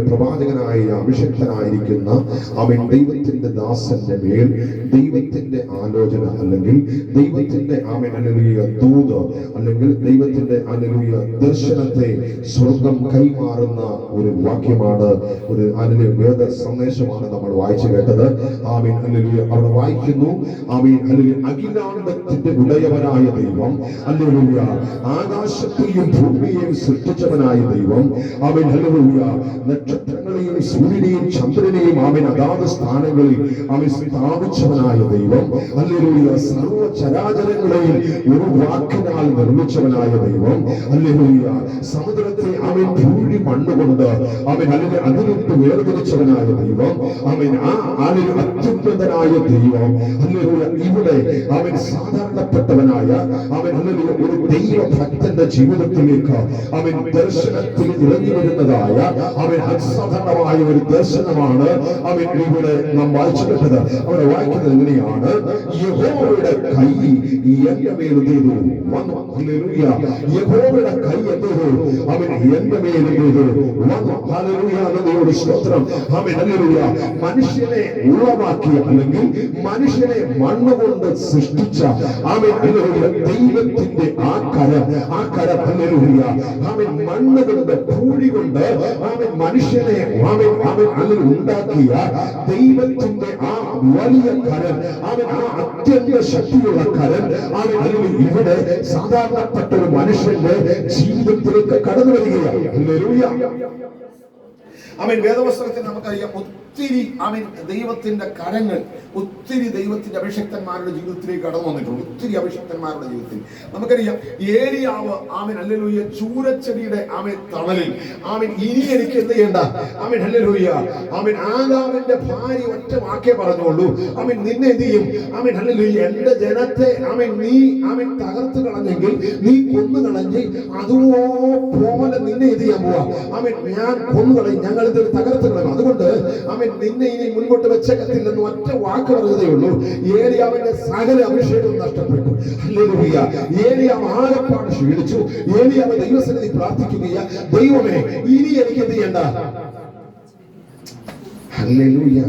പ്രവാചകനായ അഭിഷിക്തനായിരിക്കുന്ന അവൻ ദൈവത്തിന്റെ ദാസന്റെ മേൽ ദൈവത്തിന്റെ ആലോചന അല്ലെങ്കിൽ ദൈവത്തിന്റെ ദൂത് അല്ലെങ്കിൽ ദൈവത്തിന്റെ ദർശനത്തെ സ്വർഗം കൈമാറുന്ന ഒരു വാക്യമാണ്, ഒരു വേദ സന്ദേശമാണ് നമ്മൾ വായിച്ചു കേട്ടത്. അവിടെ വായിക്കുന്നു, അഖിലാണ്ടത്തിന്റെ ഉടയവനായ ദൈവം, ആകാശത്തെയും ഭൂമിയെയും സൃഷ്ടിച്ചവനായ ദൈവം, നക്ഷത്രങ്ങളെയും സൂര്യനെയും ചന്ദ്രനെയും അതാത് സ്ഥാനങ്ങളിൽ സ്ഥാപിച്ചവനായ ദൈവം, സർവ ചരാചരങ്ങളെയും ഒരു വാക്കിനാൽ നിർമ്മിച്ചവനായ ദൈവം, സമുദ്രത്തെ ധൂഴി മണ്ണുകൊണ്ട് അതിലിട്ട് വേർതിരിച്ചവനായ ദൈവം, അത്യുന്നതനായ ദൈവം, ഇവിടെ സാധാരണപ്പെട്ടവനായ ഒരു ദൈവഭക്തന്റെ ജീവിതത്തിലേക്ക് ദർശനത്തിൽ ഇറങ്ങി വരുന്നതായ അസാധാരണമായ ഒരു ദർശനമാണ് ഇവിടെ നാം വായിച്ചു കേട്ടത്. അവിടെ വായിക്കുന്നത് എങ്ങനെയാണ്? യഹോവയുടെ കൈ എന്റെ മേൽ ചെയ്തു വന്നു. യഹോവയുടെ കൈ എന്തോ എന്റെ മേൽ ചെയ്തു വന്നു. ഹല്ലേലൂയ, സ്തോത്രം. ഹല്ലേലൂയ. മനുഷ്യനെ ഉളവാക്കിയ അല്ലെങ്കിൽ മനുഷ്യനെ മണ്ണുകൊണ്ട് സൃഷ്ടിച്ച ദൈവത്തിന്റെ ആ കരം ഹല്ലേലൂയ, മണ്ണ് കൊണ്ട് ഭൂമി കൊണ്ട് മനുഷ്യനെ ഉണ്ടാക്കിയ ദൈവത്തിന്റെ ആ വലിയ കരം, ആ അത്യന്ത ശക്തിയുള്ള കരം ഇവിടെ സാധാരണപ്പെട്ട ഒരു മനുഷ്യന്റെ ജീവിതത്തിലേക്ക് കടന്നു വരികയാണ്. ഹല്ലേലൂയ. വേദവസ്ത്രത്തിൽ നമുക്കറിയാം ഒത്തിരി ദൈവത്തിന്റെ കരങ്ങൾ ഒത്തിരി ദൈവത്തിന്റെ അഭിഷിക്തന്മാരുടെ ജീവിതത്തിലേക്ക് കടന്നു വന്നിട്ടുണ്ട്. ഒത്തിരി അഭിഷിക്തന്മാരുടെ ജീവിതത്തിൽ നമുക്കറിയാം ഏലിയാവ് ഹല്ലേലൂയ ചൂരച്ചെടിയുടെ തണലിൽ ഇനി എനിക്ക് എന്ത് ചെയ്യണ്ട ഹല്ലേലൂയ ആദാമിന്റെ ഭാര്യ ഒറ്റ വാക്കേ പറഞ്ഞുള്ളൂ, നിന്നെ എന്ത് ചെയ്യും ഹല്ലേലൂയ എന്റെ ജനത്തെ നീ തകർത്ത് കളഞ്ഞെങ്കിൽ, നീ കൊന്നു കളഞ്ഞ് അതുപോലെ നിന്നെ എന്ത് ചെയ്യാൻ പോവാ ഞാൻ കൊന്നു കളയും, ഞങ്ങൾ ഇത് തകർത്ത് കളയും, അതുകൊണ്ട് നിന്നെ ഇനി മുൻപോട്ട് വെച്ചേക്കത്തില്ലെന്ന് ഒറ്റ വാക്ക് പറഞ്ഞതേ ഉള്ളൂ. ഏലിയാവിന്റെ സകല അഭിഷേകം നഷ്ടപ്പെട്ടു. ഹല്ലേലൂയ. ഏലിയാവ് ആകപ്പാട് ക്ഷീണിച്ചു. ഏലിയാവ് ദൈവസന്നിധി പ്രാർത്ഥിക്കുകയാ, ദൈവമേ ഇനി എനിക്ക് എന്ത് ചെയ്യണ്ട. ഹല്ലേലൂയ.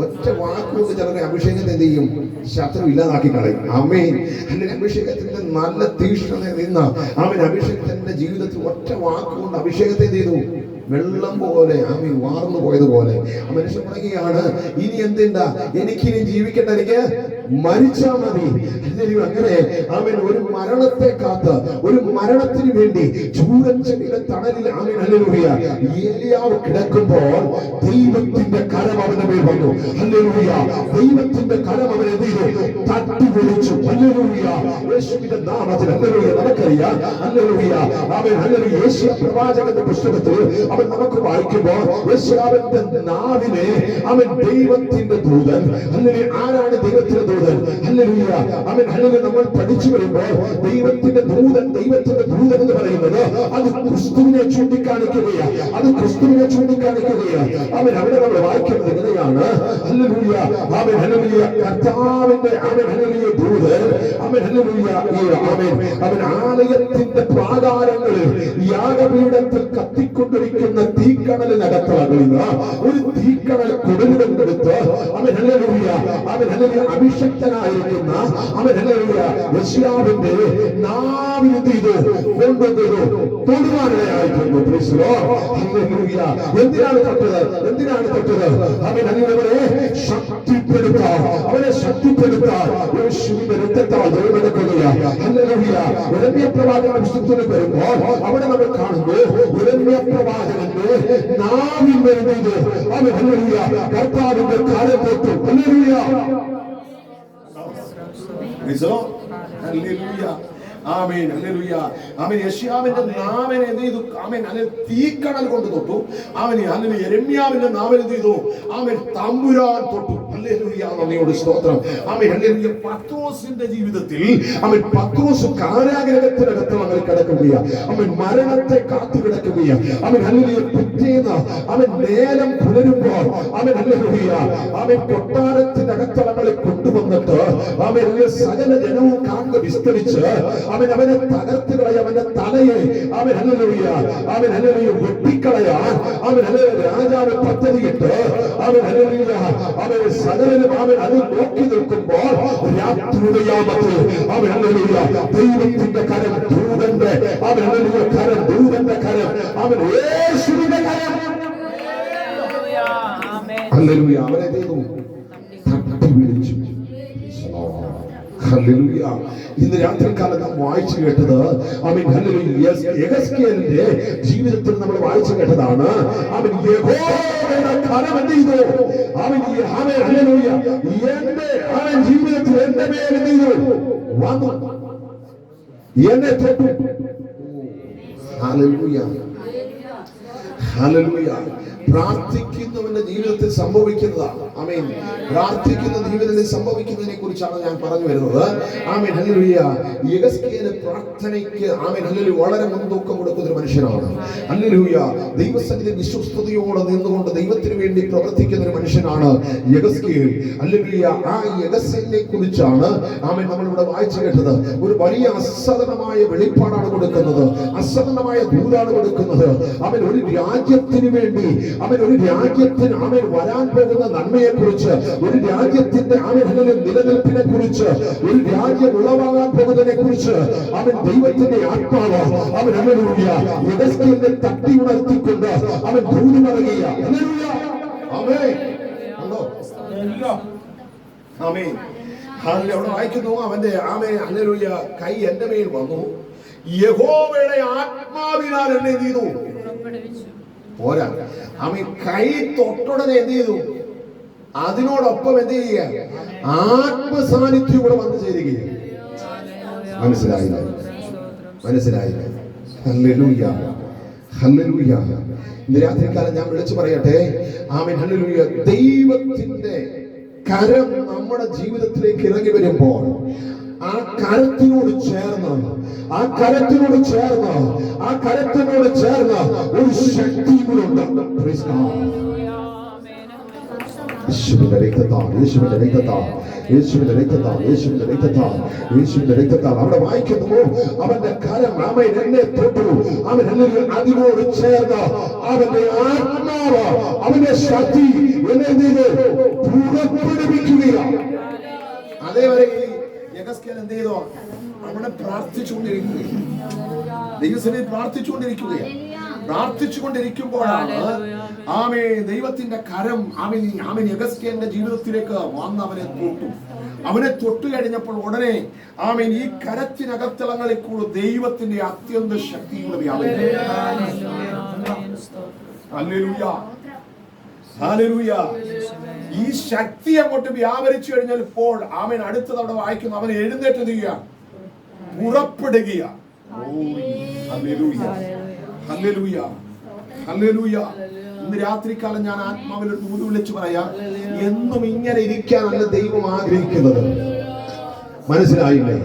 ഒറ്റ വാക്കുകൊണ്ട് ചിലരെ അഭിഷേകത്തെ എന്ത് ചെയ്യും? ശത്രു ഇല്ലാതാക്കി കളയും. ആമേൻ. അല്ലെങ്കിൽ അഭിഷേകത്തിന്റെ നല്ല തീഷ്ണത നിന്ന അഭിഷേകത്തിന്റെ ജീവിതത്തിൽ ഒറ്റ വാക്കുകൊണ്ട് അഭിഷേകത്തെ എന്ത് ചെയ്തു? വെള്ളം പോലെ വാർന്നു പോയതുപോലെ മനുഷ്യൻ പറയുകയാണ്, ഇനി എന്തിണ്ടാ, എനിക്കിനി ജീവിക്കേണ്ട, എനിക്ക് മരിച്ചാ മതി. അങ്ങനെ ഒരു മരണത്തെ കാത്ത്, ഒരു മരണത്തിന് വേണ്ടി ചൂരച്ചെടിയുടെ തണലിൽ ഹല്ലേലൂയ ഏലിയാവ് കിടക്കുമ്പോൾ ദൈവത്തിന്റെ കരം അവന്റെ മേൽ വന്നു. ഹല്ലേലൂയ. ദൈവത്തിന്റെ കരം അവനെ എന്ത് ചെയ്തു? തട്ടി വിളിച്ചു. ഹല്ലേലൂയ. യേശുവിന്റെ നാമത്തിൽ ഹല്ലേലൂയ. നമുക്കറിയാം ഹല്ലേലൂയ ഹല്ലേലൂയ യേശയ്യാ പ്രവാചകന്റെ പുസ്തകത്തിൽ നമുക്ക് വായിക്കുമ്പോൾ യേശയ്യാവിന്റെ നാവിനെ ദൈവത്തിന്റെ ദൂതൻ, ഹല്ലേലൂയ ആരാണ് ദൈവത്തിന്റെ ദൂതൻ? ഹല്ലേലൂയ ഹല്ലേലൂയ നമ്മൾ പഠിച്ചു വരുമ്പോൾ ദൈവത്തിന്റെ ദൂതൻ എന്ന് പറയുന്നത് അത് ക്രിസ്തുവിനെ ചൂണ്ടിക്കാണിക്കുകയാണ്. അത് ക്രിസ്തുവിനെ ചൂണ്ടിക്കാണിക്കുകയാണ്. അവിടെ നമ്മൾ വായിക്കുന്നത് എങ്ങനെയാണ്? ഹല്ലേലൂയ ഹല്ലേലൂയ കർത്താവിന്റെ ഹല്ലേലൂയ ദൂതൻ ഹല്ലേലൂയ ആലയത്തിന്റെ പ്രാകാരങ്ങളിൽ യാഗപീഠത്തിൽ കത്തിക്കൊണ്ടിരിക്കുന്ന തീക്കണലിനകത്തുള്ള ഒരു തീക്കണൽ കൊടുവിടുന്നെടുത്ത് ഹല്ലേലൂയ അഭിഷക്തനായിരിക്കുന്ന യെശയ്യാവിന്റെ നാവിൽ ചെയ്തു കൊണ്ടുവന്നു തൊടുവാനിടയായിട്ടുണ്ട്. എന്തിനാണ് തൊട്ടത്? അവനെ ശക്തിപ്പെടുത്താൻ യേശുവിന്റെ രക്തത്താൽ ദൈവമെടുക്കുകയാണ്. ഹല്ലേലൂയ. യിരെമ്യാ പ്രവാചകന്റെ പുസ്തകത്തിൽ വരുമ്പോൾ അവിടെ നമ്മൾ കാണുന്നു യിരെമ്യാ പ്രവാചകന്റെ നാവിൽ വരുന്നത് ഹല്ലേലൂയ കർത്താവിന്റെ കാലം തൊട്ടു. ഹല്ലേലൂയ. ആമേൻ. ഹല്ലേലൂയ. യെശയ്യാവിന്റെ നാവിനെ എന്ത് ചെയ്തു? തീക്കണൽ കൊണ്ട് തൊട്ടു. യിരെമ്യാവിന്റെ നാവിനെ എന്ത് ചെയ്തു? തമ്പുരാൻ തൊട്ടു. ഹല്ലേലൂയ, നന്ദിയോട് സ്തോത്രം. ആമേൻ, ഹല്ലേലൂയ. പത്രോസിന്റെ ജീവിതത്തിൽ അവൻ പത്രോസ് കാരാഗ്രഹത്തിനകത്ത് അവൻ കിടക്കുകയാണ്. അവൻ മരണത്തെ കാത്തു കിടക്കുകയാണ്. അവൻ ഹല്ലേലൂയ പിറ്റേന്ന് അവൻ നേരം പുലരുമ്പോൾ അവൻ ഹല്ലേലൂയ അവൻ കൊട്ടാരത്തിനകത്ത് അവളെ കൊണ്ടുവന്നിട്ട് അവൻ സകല ജനവും കാണുക വിസ്തരിച്ച് അവനെ തകർത്ത് കളയ, അവന്റെ തലയെ അവൻ ഹല്ലേലൂയ വെട്ടിക്കളയാൻ അവൻ രാജാവ് പദ്ധതിയിട്ട് അവൻ ഹല്ലേലൂയ അവൻ സകലനും അവൻ അത് നോക്കി നിൽക്കുമ്പോൾ രാത്രിയാമത്തിൽ അവൻ ഹല്ലേലൂയ ദൈവത്തിന്റെ കരം, ദൂതന്റെ അവൻ ഹല്ലേലൂയ കരം, ദൂതന്റെ കരം, അവൻ യേശുവിന്റെ കരം ഹല്ലേലൂയ അവനെ ദൈവം തട്ടി വിളിച്ചു. ഹല്ലേലൂയ. ഇന്ന് രാത്രികാലം നാം വായിച്ചു കേട്ടത് ആമേൻ ഹല്ലേലൂയ യെഹെസ്കേലിന്റെ ജീവിതത്തിൽ നമ്മൾ വായിച്ചു കേട്ടതാണ്. അവൻ യഹോവയുടെ കരം എന്ത് ചെയ്തു? അവൻ ഹല്ലേലൂയ എന്റെ അവൻ ജീവിതത്തിൽ എന്റെ മേൽ എന്ത് ചെയ്തു? വന്നു, എന്നെ തൊട്ടു. Hallelujah, hallelujah. പ്രാർത്ഥിക്കുന്നവന്റെ ജീവിതത്തിൽ സംഭവിക്കുന്നതാണ്. ആമേൻ. പ്രാർത്ഥിക്കുന്ന ജീവിതത്തിൽ സംഭവിക്കുന്നതിനെ കുറിച്ചാണ് ഞാൻ പറഞ്ഞു വരുന്നത്. Amen hallelujah. യെഹെസ്കേൽ പ്രാർത്ഥനയ്ക്ക് ആമേൻ ഹല്ലേലൂയ വളരെ മുൻതൂക്കം കൊടുക്കുന്ന ഒരു മനുഷ്യനാണ്. ഹല്ലേലൂയ. ദൈവസന്നിധിയിൽ വിശ്വസ്തയോടെ നിന്നുകൊണ്ട് ദൈവത്തിന് വേണ്ടി പ്രവർത്തിക്കുന്ന ഒരു മനുഷ്യനാണ് യെഹെസ്കേൽ. ഹല്ലേലൂയ. ആ യെഹെസ്കേലിനെ കുറിച്ചാണ് ആമേൻ നമ്മൾ ഇവിടെ വായിച്ചു കേട്ടത്. ഒരു വലിയ അസാധാരണമായ വെളിപ്പാടാണ് കൊടുക്കുന്നത്, അസാധാരണമായ ദൂതാണ് കൊടുക്കുന്നത്. അവൻ ഒരു രാജ്യത്തിന് വേണ്ടി, അവൻ ഒരു രാജ്യത്തിന് അവൻ വരാൻ പോകുന്ന നന്മയെ കുറിച്ച്, ഒരു രാജ്യത്തിന്റെ അവൻ നിലനിൽപ്പിനെ കുറിച്ച്, ഒരു രാജ്യം ഉളവാകാൻ പോകുന്നതിനെ കുറിച്ച് അവൻ ദൈവത്തിന്റെ ആത്മാവ് അവൻ ഹല്ലേലൂയ യെഹെസ്കേലിനെ തട്ടി ഉണർത്തിക്കൊണ്ട് അവൻ ദൂത് പറയുക. ഹല്ലേലൂയ. ആമേൻ. കണ്ടോ? ആമേൻ. ഹല്ലേലൂയ. അവിടെ വായിക്കുന്നു അവന്റെ ആമേൻ ഹല്ലേലൂയ കൈ എന്റെ മേൽ വന്നു, യഹോവയുടെ ആത്മാവിനാൽ എന്നെ ചെയ്തു. പോരാ, അവൻ കൈ തൊട്ടുടനെ എന്ത് ചെയ്തു? അതിനോടൊപ്പം എന്ത് ചെയ്യുക? ആത്മസാന്നിധ്യം കൂടെ വന്നു ചേരുകയാണ്. മനസ്സിലായില്ല? മനസ്സിലായില്ല? Hallelujah, hallelujah. ഇന്ന് രാത്രികാലം ഞാൻ വിളിച്ചു പറയട്ടെ, ആമേൻ ഹല്ലേലൂയ. ദൈവത്തിന്റെ കരം നമ്മുടെ ജീവിതത്തിലേക്ക് ഇറങ്ങി വരുമ്പോൾ ആ കരത്തിനോട് ചേർന്ന്, ആ കരത്തിനോട് ചേർന്ന്, ആ കരത്തിനോട് ചേർന്ന് ഒരു ശക്തി കൂടെ ഉണ്ട്. യേശുവിന്റെ രക്തത്താൽ, യേശുവിന്റെ രക്തത്താൽ, യേശുവിന്റെ രക്തത്താൽ, യേശുവിന്റെ രക്തത്താൽ, യേശുവിന്റെ രക്തത്താൽ. അവിടെ വായിക്കുന്നു അവന്റെ കരം അവൻ എന്നെ തൊട്ടു, അവൻ അതിനോട് ചേർന്ന് അവന്റെ ആത്മാവ്, അവന്റെ ശക്തി എന്നെ പുറപ്പെടുവിക്കുകയാണ്. അതേവരെ യെഹെസ്കേൽ എന്ത് ചെയ്തോ? അവിടെ പ്രാർത്ഥിച്ചുകൊണ്ടിരിക്കുകയാണ്. ദൈവസന്നിധിയിൽ പ്രാർത്ഥിച്ചുകൊണ്ടിരിക്കുകയാണ്. പ്രാർത്ഥിച്ചുകൊണ്ടിരിക്കുമ്പോഴാണ് ആമേൻ ദൈവത്തിന്റെ കരം ആമേൻ യെഹെസ്കേലിന്റെ ജീവിതത്തിലേക്ക് വന്ന് അവനെ തൊട്ടു. അവനെ തൊട്ടു കഴിഞ്ഞപ്പോൾ ഉടനെ ആമേൻ ഈ കരത്തിനകത്തളങ്ങളിൽ കൂടെ ദൈവത്തിന്റെ അത്യന്ത ശക്തിയുടെ വ്യാപനം. Hallelujah, hallelujah. ഈ ശക്തി അങ്ങോട്ട് വ്യാപരിച്ചു കഴിഞ്ഞാൽ ഇപ്പോൾ ആമേൻ അടുത്തത് അവിടെ വായിക്കുന്നു, അവൻ എഴുന്നേറ്റ് ചെയ്യുക, പുറപ്പെടുക. Hallelujah, hallelujah, hallelujah. ഇന്ന് രാത്രികാലം ഞാൻ ആത്മാവിൽ ഒരു ദൂത് വിളിച്ചു പറയാം, എന്നും ഇങ്ങനെ ഇരിക്കാനല്ല ദൈവം ആഗ്രഹിക്കുന്നത്. മനസ്സിലായില്ലേ?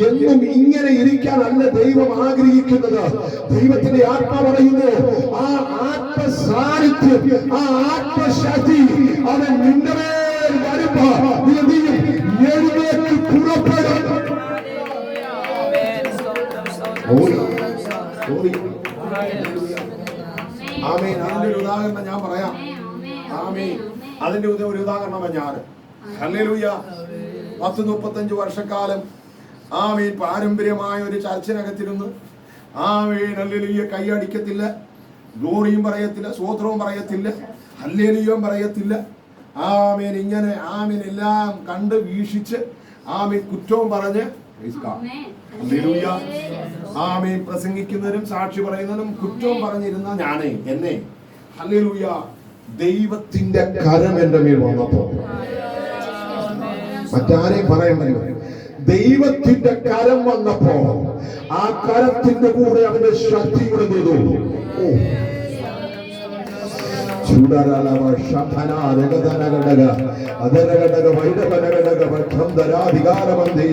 എന്നും ഇങ്ങനെ ഇരിക്കാനല്ല ദൈവം ആഗ്രഹിക്കുന്നത്. ദൈവത്തിന്റെ ആത്മാവ് പറയുന്നു, ആ ആത്മസാന്നിധ്യം, ആ ആത്മശക്തി അവൻ നിന്റെ മേൽ വരുമ്പോ എഴുന്നേറ്റ് പുറപ്പെടും. ആമേൻ. അതിന്റെ ഒരു ഉദാഹരണം ഞാൻ പറയാം. ആമേൻ. അതിന്റെ ഒരു ഉദാഹരണമാണ് ഞാൻ. ഹല്ലേലൂയ. 10-35 വർഷക്കാലം ആമേൻ പാരമ്പര്യമായ ഒരു ചർച്ചിനകത്തിരുന്ന് ആമേൻ ഹല്ലേലൂയ കൈയടിക്കത്തില്ല, ഗ്ലോറിയും പറയത്തില്ല, സ്തോത്രവും പറയത്തില്ല, ഹല്ലേലൂയയും പറയത്തില്ല. ആമേൻ ഇങ്ങനെ ആമേൻ എല്ലാം കണ്ട് വീക്ഷിച്ച് ആമേൻ കുറ്റവും പറഞ്ഞ് ഹല്ലേലൂയ ആമേൻ പ്രസംഗിക്കുന്നവരും സാക്ഷി പറയുന്നവരും കുറ്റവും പറഞ്ഞിരുന്ന ഞാനേ എന്നെ ഹല്ലേലൂയ ദൈവത്തിന്റെ കരം എന്റെ മേൽ വന്നപ്പോ മറ്റാരെയും പറയണ്ടല്ലോ, ദൈവത്തിന്റെ കരം വന്നപ്പോ ആ കരത്തിന്റെ കൂടെ അവന്റെ ശക്തി കൂടെ ചെയ്തു. ചൂടരാലവ ശബ്ദന രഗതന ഘടക അതരഘടക വൈഡവനഘടക ഭക്ഷന്ധരാധികാരമന്തി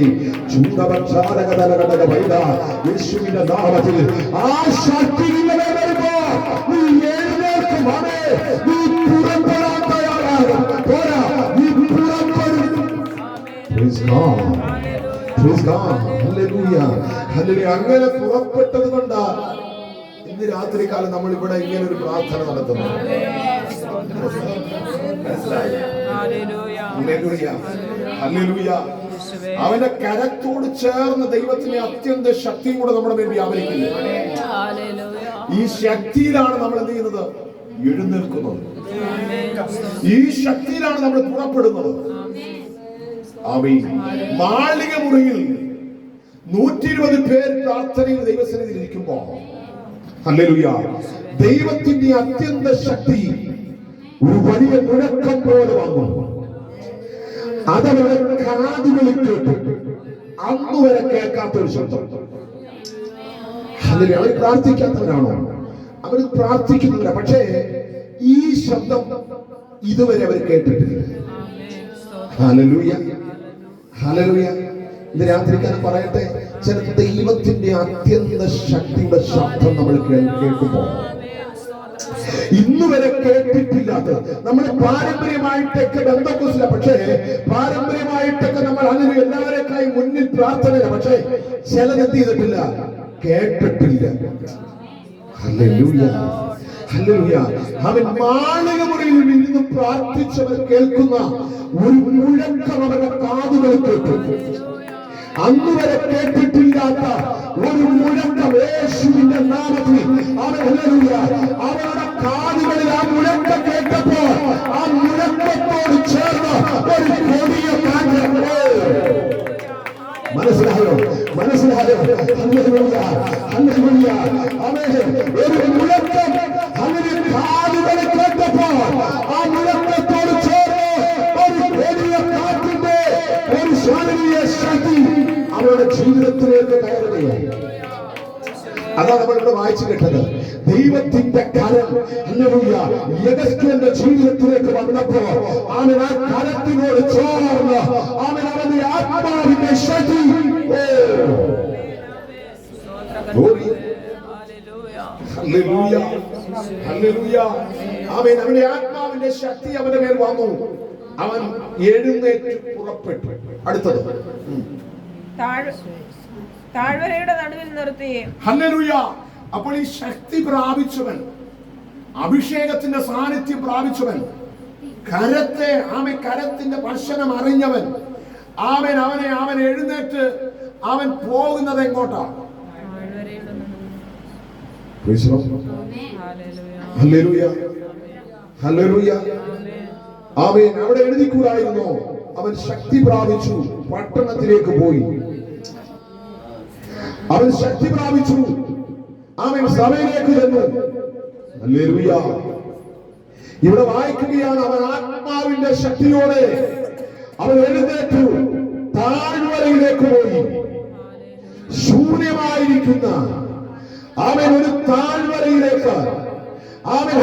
ചൂടഭക്ഷാരഗതന ഘടക വൈഡ യേശുവിന്റെ നാമത്തിൽ ആ ശക്തി നിങ്ങളെ വരുമ്പോ നീ എഴുന്നേൽക്കുമാണ്. നീ പുറപ്പെടാൻ തയ്യാറാകും. പോരാ, നീ പുറപ്പെടും. Praise God. Praise God. Hallelujah. Hallelujah. അങ്ങനെ പുറപ്പെട്ടത് കൊണ്ടാ ഇന്ന് രാത്രി കാലം നമ്മൾ ഇവിടെ ഇങ്ങനെ ഒരു പ്രാർത്ഥന നടത്തുന്നു. അവന്റെ കരത്തോട് ചേർന്ന് ദൈവത്തിന്റെ അത്യന്ത ശക്തിയും കൂടെ നമ്മുടെ മേൽ വ്യാപരിക്കുന്നു. ഈ ശക്തിയിലാണ് നമ്മൾ എന്ത് ചെയ്യുന്നത്? എഴുന്നേൽക്കുന്നത്. ഈ ശക്തിയിലാണ് നമ്മൾ പുറപ്പെടുന്നത്. മാളിക മുറിയിൽ 120 പേർ പ്രാർത്ഥനയിൽ ദൈവസന്നിധിയിൽ ഇരിക്കുമ്പോ ഹല്ലേലൂയ, ദൈവത്തിന്റെ അത്യന്ത ശക്തി ഒരു വലിയ മുഴക്കം പോലെ വന്നു. അതവരുടെ കാതുകളിൽ കേട്ടു. അന്ന് വരെ കേൾക്കാത്തൊരു ശബ്ദം. ഹല്ലേലൂയ. അവർ പ്രാർത്ഥിക്കാത്തവരാണോ? അവർ പ്രാർത്ഥിക്കുന്നില്ല. പക്ഷേ ഈ ശബ്ദം ഇതുവരെ അവർ കേട്ടിട്ടില്ല. ഹല്ലേലൂയ. ഹല്ലേലൂയ. ഇത് രാത്രിക്കാരൻ പറയട്ടെ, ചില ദൈവത്തിന്റെ അത്യന്ത ശക്തിയുടെ ശബ്ദം നമ്മൾ കേൾക്കുമ്പോ ഇന്ന് വരെ കേട്ടിട്ടില്ലാത്ത, നമ്മൾ പാരമ്പര്യമായിട്ടൊക്കെ ബന്ധപ്പെട്ടില്ല. പക്ഷേ പാരമ്പര്യമായിട്ടൊക്കെ നമ്മൾ അങ്ങനെ എല്ലാവരെക്കായി മുന്നിൽ പ്രാർത്ഥനയില്ല. പക്ഷേ ചിലതെന്ത് ചെയ്തിട്ടില്ല? കേട്ടിട്ടില്ല. ഹല്ലേലൂയ. ഹല്ലേലൂയ. അവൻ മാളിക മുറിയിൽ ഇരുന്ന് പ്രാർത്ഥിച്ചവർ കേൾക്കുന്ന ഒരു മുഴക്കം അവരുടെ കാതുകളിൽ കേട്ടു. അന്ന് വരെ കേട്ടിട്ടില്ലാത്ത ഒരു മുഴക്കം യേശുവിന്റെ നാമത്തിൽ അവരുടെ കാതുകളിൽ ആ മുഴക്കം കേട്ടപ്പോൾ ആ മുഴക്കത്തോട് ചേർന്ന് ഒരു കൊടിയ കാറ്റ്. മനസ്സിലായോ? മനസ്സിലായോ? ഹല്ലേലൂയ. ഹല്ലേലൂയ. ആമേൻ. ഒരു മുഴക്കം അവരുടെ കാതുകളിൽ കേട്ടപ്പോൾ ആ മുഴക്കത്തോട് ചേർന്ന് ഒരു കൊടിയ കാറ്റിന്റെ ഒരു ശാരീരിക ശക്തി അവരുടെ ജീവിതത്തിലേക്ക് കയറുകയാണ്. അതാണ് നമ്മൾ ഇവിടെ വായിച്ചു കേട്ടത്. ദൈവത്തിന്റെ കരം യെഹെസ്കേലിന്റെ ജീവിതത്തിലേക്ക് വന്നപ്പോ അവൻ ആ കരത്തിനോട് ചേർന്ന് അവൻ അവന്റെ ആത്മാവിന്റെ ശക്തി അവന്റെ ആത്മാവിന്റെ ശക്തി അവന്റെ മേൽ വന്നു. അവൻ എഴുന്നേറ്റ് പുറപ്പെട്ടു. അടുത്തത് താഴ്വരയുടെ നടുവിൽ നിർത്തി. ഹല്ലേലൂയ. അപ്പോൾ ഈ ശക്തി പ്രാപിച്ചവൻ, അഭിഷേകത്തിന്റെ സാന്നിധ്യം പ്രാപിച്ചവൻ, കരത്തിന്റെ സ്പർശനം അറിഞ്ഞവൻ, അവൻ എഴുന്നേറ്റ് അവൻ പോകുന്നത് എങ്ങോട്ടാ? ഹല്ലേലൂയ. ഹല്ലേലൂയ. ആമേൻ. അവിടെ എഴുതിക്കൂടായിരുന്നോ? അവൻ ശക്തി പ്രാപിച്ചു, പട്ടണത്തിലേക്ക് പോയി. അവൻ ശക്തി പ്രാപിച്ചു, അവൻ സഭയിലേക്ക് ചെന്നു. ഹല്ലേലൂയ. ഇവിടെ വായിക്കുകയാണ്, അവൻ ആത്മാവിന്റെ ശക്തിയോടെ അവൻ എഴുന്നേറ്റു താഴ്വരയിലേക്ക് പോയി. ശൂന്യമായിരിക്കുന്ന അവൻ ഒരു താഴ്വരയിലേക്ക്, അവിടെ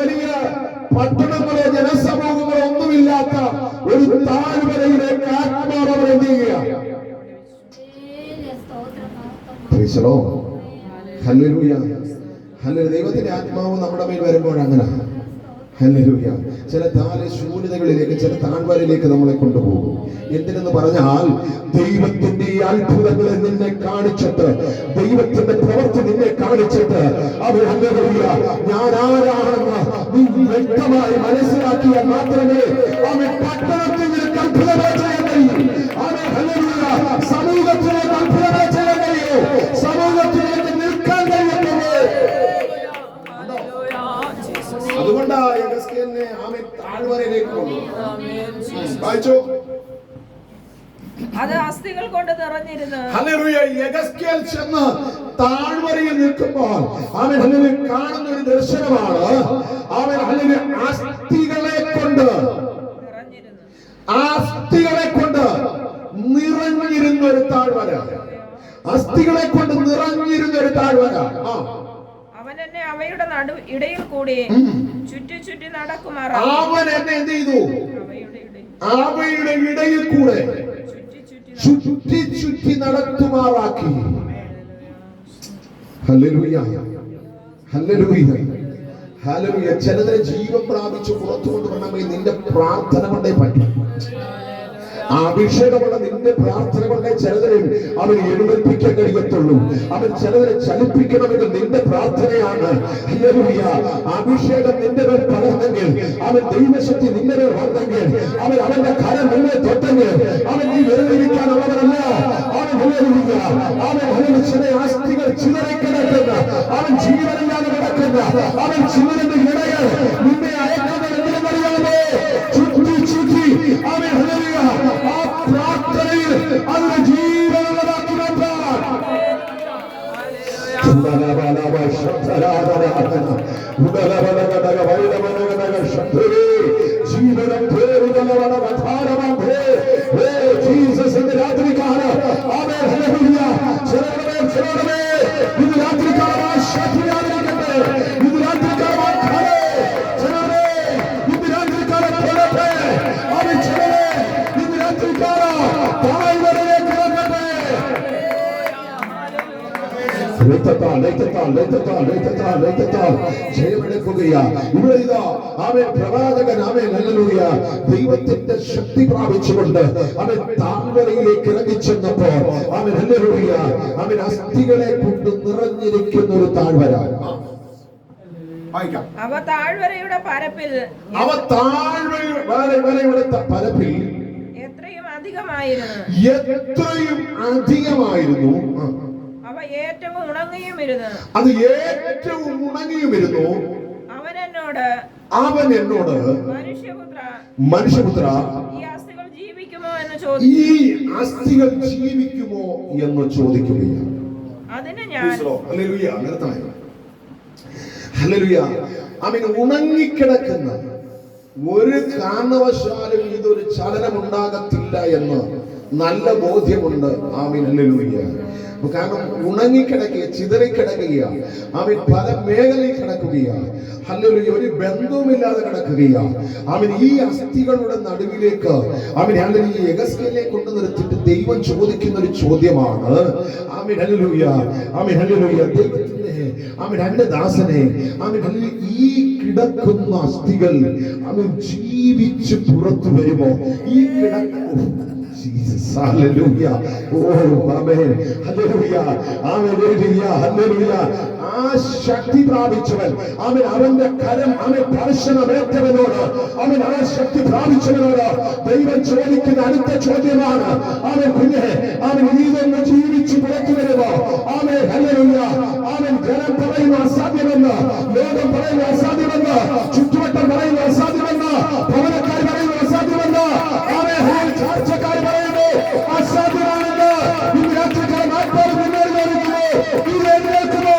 വലിയ പട്ടണങ്ങളോ ജനസമൂഹങ്ങളോ ഒന്നുമില്ലാത്ത ഒരു താഴ്വരയിലേക്ക് ആത്മാവ് അവർ എന്ത് ചെയ്യുക? ഹല്ലേലൂയ. ഹല്ലേലൂയ. ദൈവത്തിന്റെ ആത്മാവ് നമ്മുടെ മേൽ വരുമ്പോൾ അങ്ങനെ ഹല്ലേലൂയ ചില ശൂന്യതകളിലേക്ക്, ചില താഴ്വരയിലേക്ക് നമ്മളെ കൊണ്ടുപോകും. എന്തിനെന്ന് പറഞ്ഞാൽ ദൈവത്തിന്റെ അത്ഭുതങ്ങളെ നിന്നെ കാണിച്ചിട്ട്, ദൈവത്തിന്റെ പ്രവൃത്തി നിന്നെ കാണിച്ചിട്ട് അവർ ഹല്ലേലൂയ ഞാൻ ആരാണെന്ന് നീ വ്യക്തമായി മനസ്സിലാക്കിയാൽ മാത്രമേ അവൻ പട്ടണത്തിൽ നിനക്ക് അത്ഭുതമേ ചെയ്യാൻ കഴിയൂ. അവൻ ഹല്ലേലൂയ സമൂഹത്തിലേക്ക് അത്ഭുതമേ ചെയ്യാൻ കഴിയൂ. സമൂഹത്തിലേക്ക് നിൽക്കാൻ കഴിയുന്നത്. അതുകൊണ്ടാ യെഹെസ്കേലിനെ ആമേൻ താഴ്വരയിലേക്ക് കൊണ്ടുപോയി. വായിച്ചോ. അത് അസ്ഥികൾ കൊണ്ട് നിറഞ്ഞിരുന്നു. ഹല്ലേലൂയ. യെഹെസ്കേൽ ചെന്ന് താഴ്വരയിൽ നിൽക്കുമ്പോൾ അവൻ ഹല്ലേലൂയ കാണുന്ന ഒരു ദർശനമാണ്. അവൻ ഹല്ലേലൂയ അസ്ഥികളെ കൊണ്ട് നിറഞ്ഞിരുന്ന ഒരു താഴ്വര. അസ്ഥികളെ കൊണ്ട് നിറഞ്ഞിരുന്ന ഒരു താഴ്വര. അവൻ എന്നെ അവയുടെ ഇടയിൽ കൂടി ചുറ്റി ചുറ്റി നടക്കുമാറാക്കി. അവൻ എന്നെ എന്ത് ചെയ്തു? അവയുടെ ഇടയിൽ കൂടെ ചുറ്റി ചുറ്റി നടത്തുമാറാക്കി. Hallelujah, hallelujah, hallelujah. ചിലതിനെ ജീവൻ പ്രാപിച്ച് പുറത്തു കൊണ്ടുവരണമെങ്കിൽ നിന്റെ പ്രാർത്ഥന കൊണ്ടേ പറ്റും. ആ അഭിഷേകമുള്ള നിന്റെ പ്രാർത്ഥന കൊണ്ടേ ചിലതിനെ അവൻ എഴുന്നേൽപ്പിക്കാൻ കഴിയത്തുള്ളൂ. അവൻ ചിലതിനെ ചലിപ്പിക്കണമെങ്കിൽ നിന്റെ പ്രാർത്ഥനയാണ്. ഹല്ലേലൂയ. അഭിഷേകം നിന്റെ മേൽ പകർന്നെങ്കിൽ, അവൻ ദൈവശക്തി നിന്റെ മേൽ വന്നെങ്കിൽ, അവൻ അവന്റെ കരം നിന്നെ തൊട്ടെങ്കിൽ, അവൻ നീ വെറുതെയിരിക്കാനുള്ളവനല്ല. അവൻ ഹല്ലേലൂയ, അവൻ ചില ആസ്തികൾ ചിതറിക്കിടക്കുന്ന, അവൻ ജീവനില്ലാതെ കിടക്കുന്ന, അവൻ ജീവന്റെ ഇടയിൽ നിന്നെ അയക്കുന്നത് എന്തിനെന്നറിയാമോ? ചുറ്റി ചുറ്റി അവൻ ഹല്ലേലൂയ ആ പ്രാർത്ഥനയിൽ അതിനെ ജീവനുള്ളതാക്കി മാറ്റാൻ. ജീവനം ജീസസ് ഇന്ന് രാത്രികാലം ആമേൻ ഹല്ലേലൂയ. ചിലരുടെ ഇന്ന് രാത്രികാലം ശക്തിയായിരിക്കട്ടെ. ഇന്ന് രാത്രികാലം ചിലരെ ഇന്ന് രാത്രികാലം പോലത്തെ അവൻ ചിലരെ ഇന്ന് രാത്രികാലം താഴ്വരയിലേക്ക് ഇറങ്ങട്ടെ. ജയമെടുക്കുകയാ ഇവിടെ. ഇതാ അവൻ പ്രവാചകൻ, അവൻ ഹല്ലേലൂയ ദൈവത്തിന്റെ ശക്തി പ്രാപിച്ചുകൊണ്ട് അവൻ താഴ്വരയിലേക്ക് ഇറങ്ങിച്ചെന്നപ്പോൾ അവൻ ഹല്ലേലൂയ അവൻ അസ്ഥികളെ കൊണ്ട് നിറഞ്ഞിരിക്കുന്ന ഒരു താഴ്വര. അവ താഴ്വരയുടെ പരപ്പിൽ എത്രയും അധികമായിരുന്നു. അവ ഏറ്റവും ഉണങ്ങിയുമിരുന്നു. അത് ഏറ്റവും ഉണങ്ങിയുമിരുന്നു. അവൻ എന്നോട് മനുഷ്യപുത്ര, ഈ അസ്ഥികൾ ജീവിക്കുമോ എന്ന് ചോദിക്കുകയാണ്. അതിന് ഞാൻ ഹല്ലേലൂയ അവൻ ഉണങ്ങിക്കിടക്കുന്ന ഒരു കാരണവശാലും ഇതൊരു ചലനം ഉണ്ടാകത്തില്ല എന്ന് നല്ല ബോധ്യമുണ്ട്. ആമീൻ, ഹല്ലേലൂയ. കാരണം ഉണങ്ങിക്കിടക്കുക, ചിതറിക്കിടക്കുകയാണ്. അവൻ പല മേഖലയിൽ കിടക്കുകയാണ്. ഹല്ലേലൂയ. ഒരു ബന്ധവുമില്ലാതെ കിടക്കുകയാണ്. അവൻ ഈ അസ്ഥികളുടെ നടുവിലേക്ക് അവൻ ഈ യെഹെസ്കേലിനെ കൊണ്ടു നിർത്തിയിട്ട് ദൈവം ചോദിക്കുന്ന ഒരു ചോദ്യമാണ്. ആമീൻ, ഹല്ലേലൂയ. ആമീൻ, ഹല്ലേലൂയ. ദൈവത്തിന്റെ അവൻ രണ്ട് ദാസനെ അവൻ ഈ കിടക്കുന്ന അസ്ഥികൾ അവൻ ജീവിച്ച് പുറത്തു വരുമോ? ഈ കിടക്കുന്ന Jesus, hallelujah. Oh, amen. Hallelujah. Hallelujah. Hallelujah. ആ ശക്തി പ്രാപിച്ചവൻ അവൻ അവന്റെ കരം അവൻ സ്പർശനമേറ്റവനോട് അവൻ ആ ശക്തി പ്രാപിച്ചവനോട് ദൈവം ചോദിക്കുന്ന അടുത്ത ചോദ്യമാണ്, അവൻ കുഞ്ഞെ അവൻ ഇതൊന്ന് ജീവിച്ച് പുറത്തു വരുമോ? അവൻ ഹല്ലേലൂയ. അവൻ ജനം പറയുന്നു അസാധ്യമെന്ന്, ലോകം പറയുന്നു അസാധ്യമെന്ന്, ചുറ്റുവട്ടം പറയുന്നു അസാധ്യമെന്ന്, ഭവനക്കാർ പറയുന്നു അസാധ്യമെന്ന്, അവൻ ചർച്ചക്കാർ പറയുന്നു അസാധ്യമാണെന്ന്. ഇന്ന് രാത്രിക്കാലം ആത്മാവ് മുന്നേറി വരുന്നു. ഇത് എഴുന്നേൽക്കുമോ?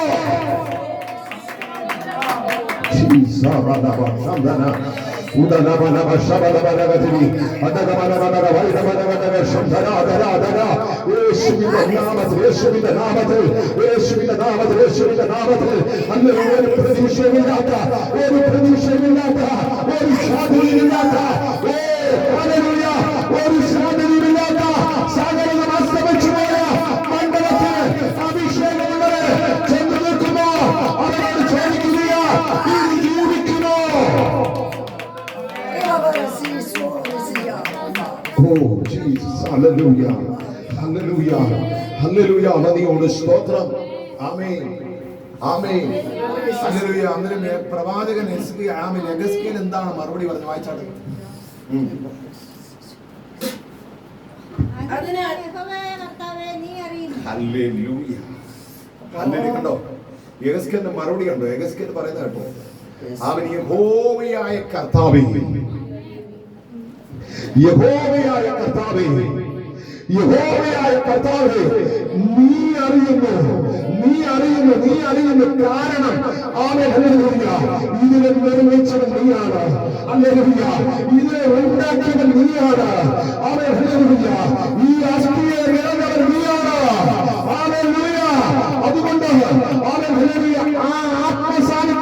Oh Jesus, hallelujah, hallelujah, hallelujah. നന്ദിയോട് സ്തോത്രം. Amen, amen, hallelujah. അന്നേരം പ്രവാചകൻ യെഹെസ്കേൽ എന്താണ് മറുപടി പറഞ്ഞു? വായിച്ചാട്ടെ. Hallelujah, hallelujah. കണ്ടോ യെഹെസ്കേലിന്റെ മറുപടി കണ്ടോ? യെഹെസ്കേൽ പറയുന്നത് കേട്ടോ, അവൻ യഹോവയായ കർത്താവേ, യഹോവയായ കർത്താവേ, യഹോവയായ കർത്താവേ, നീ അറിയുന്നു, നീ അറിയുന്നു, നീ അറിയുന്നു. കാരണം ആമേൻ, ഹല്ലേലൂയ. ഇതിനെ നിർമ്മിച്ചവൻ നീയാണ്. ഹല്ലേലൂയ. ഇതിനെ ഉണ്ടാക്കിയവൻ നീയാണ്. ആമേൻ, ഹല്ലേലൂയ. ഈ അസ്ഥിയെ ഇളന്നവൻ നീയാണ്. ഹല്ലേലൂയ. അതുകൊണ്ട് ആമേൻ, ഹല്ലേലൂയ. ആ ആത്മസാന്നിധ്യം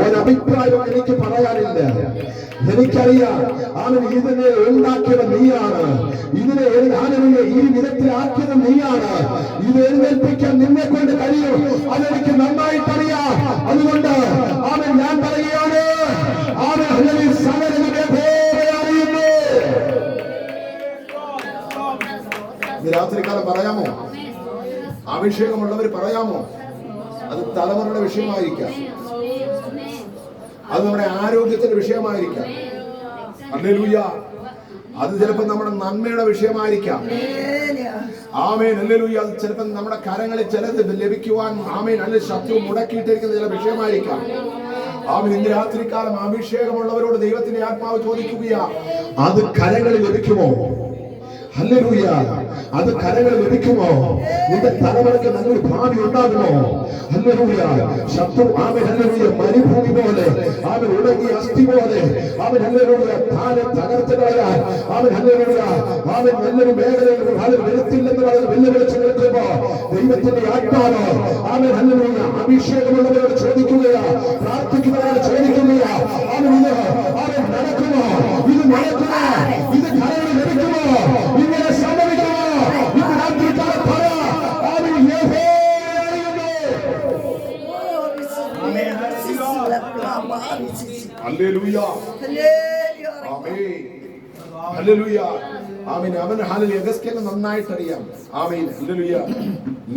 ഒരഭിപ്രായം എനിക്ക് പറയാനില്ല. എനിക്കറിയാം അവൻ ഇതിനെ ഉണ്ടാക്കിയത് നീയാണ്, ഇതിനെ ഈ വിധത്തിലാക്കിയത് നീയാണ്. ഇത് എഴുന്നേൽപ്പിക്കാൻ നിന്നെ കൊണ്ട് കഴിയും, അതെനിക്ക് നന്നായിട്ടറിയാം. അതുകൊണ്ട് അവൻ ഞാൻ പറയുകയാണ്, അവൻ സകലനെ പോലെ അറിയുന്നു. രാത്രികാലം പറയാമോ? അഭിഷേകമുള്ളവർ പറയാമോ? അത് തലമുറയുടെ വിഷയമായിരിക്കാം, അത് നമ്മുടെ ആരോഗ്യത്തിന്റെ വിഷയമായിരിക്കാം, ഹല്ലേലൂയ. അത് ചിലപ്പോൾ നമ്മുടെ നന്മയുടെ വിഷയമായിരിക്കാം, ആമേൻ, ഹല്ലേലൂയ. അത് ചിലപ്പോൾ നമ്മുടെ കരങ്ങളിൽ ചിലത് ലഭിക്കുവാൻ ആമേൻ അല്ലെ ശത്രു മുടക്കിയിട്ടിരിക്കുന്ന ചില വിഷയമായിരിക്കാം. ആമേൻ. ഇന്ന് രാത്രികാലം അഭിഷേകമുള്ളവരോട് ദൈവത്തിന്റെ ആത്മാവ് ചോദിക്കുകയാ, അത് കരങ്ങളിൽ ലഭിക്കുമോ? ഹല്ലേലൂയ. അത് കരങ്ങളിൽ ലഭിക്കുമോ? നിന്റെ തലമുറയ്ക്ക് നല്ലൊരു ഭാവി ഉണ്ടാകുമോ? ഹല്ലേലൂയ. ശത്രു ആമേൻ ഹല്ലേലൂയ മരുഭൂമി പോലെ, ആമേൻ ഉണങ്ങിയ അസ്ഥി പോലെ, ആമേൻ ഹല്ലേലൂയ താനെ തകർത്ത് കളയാൻ, ആമേൻ ഹല്ലേലൂയ ആമേൻ നല്ലൊരു മേഖലയിൽ അത് വരത്തില്ലെന്ന് പറഞ്ഞ് വെല്ലുവിളിച്ച് നിൽക്കുമ്പോ ദൈവത്തിന്റെ ആത്മാവ് ആമേൻ ഹല്ലേലൂയ അഭിഷേകമുള്ളവരോട് ചോദിക്കുകയാ, പ്രാർത്ഥിക്കുന്നവരോട് ചോദിക്കുകയാ, ആമേൻ ഇത് ആമേൻ നടക്കുമോ? ഇത് നടക്കുമോ? ഇത് കരങ്ങളിൽ ലഭിക്കുമോ? ഇങ്ങനെ സംഭവിക്കുമോ? ഇത് രാത്രികാലം പറ. ആമേൻ. ഹല്ലേലൂയ. ആമേൻ. ഹല്ലേലൂയ. ആമേൻ. അവൻ ഹല്ലേലൂയ യെഹെസ്കേലിനെ നന്നായിട്ട് അറിയാം. ആമേൻ. ഹല്ലേലൂയ.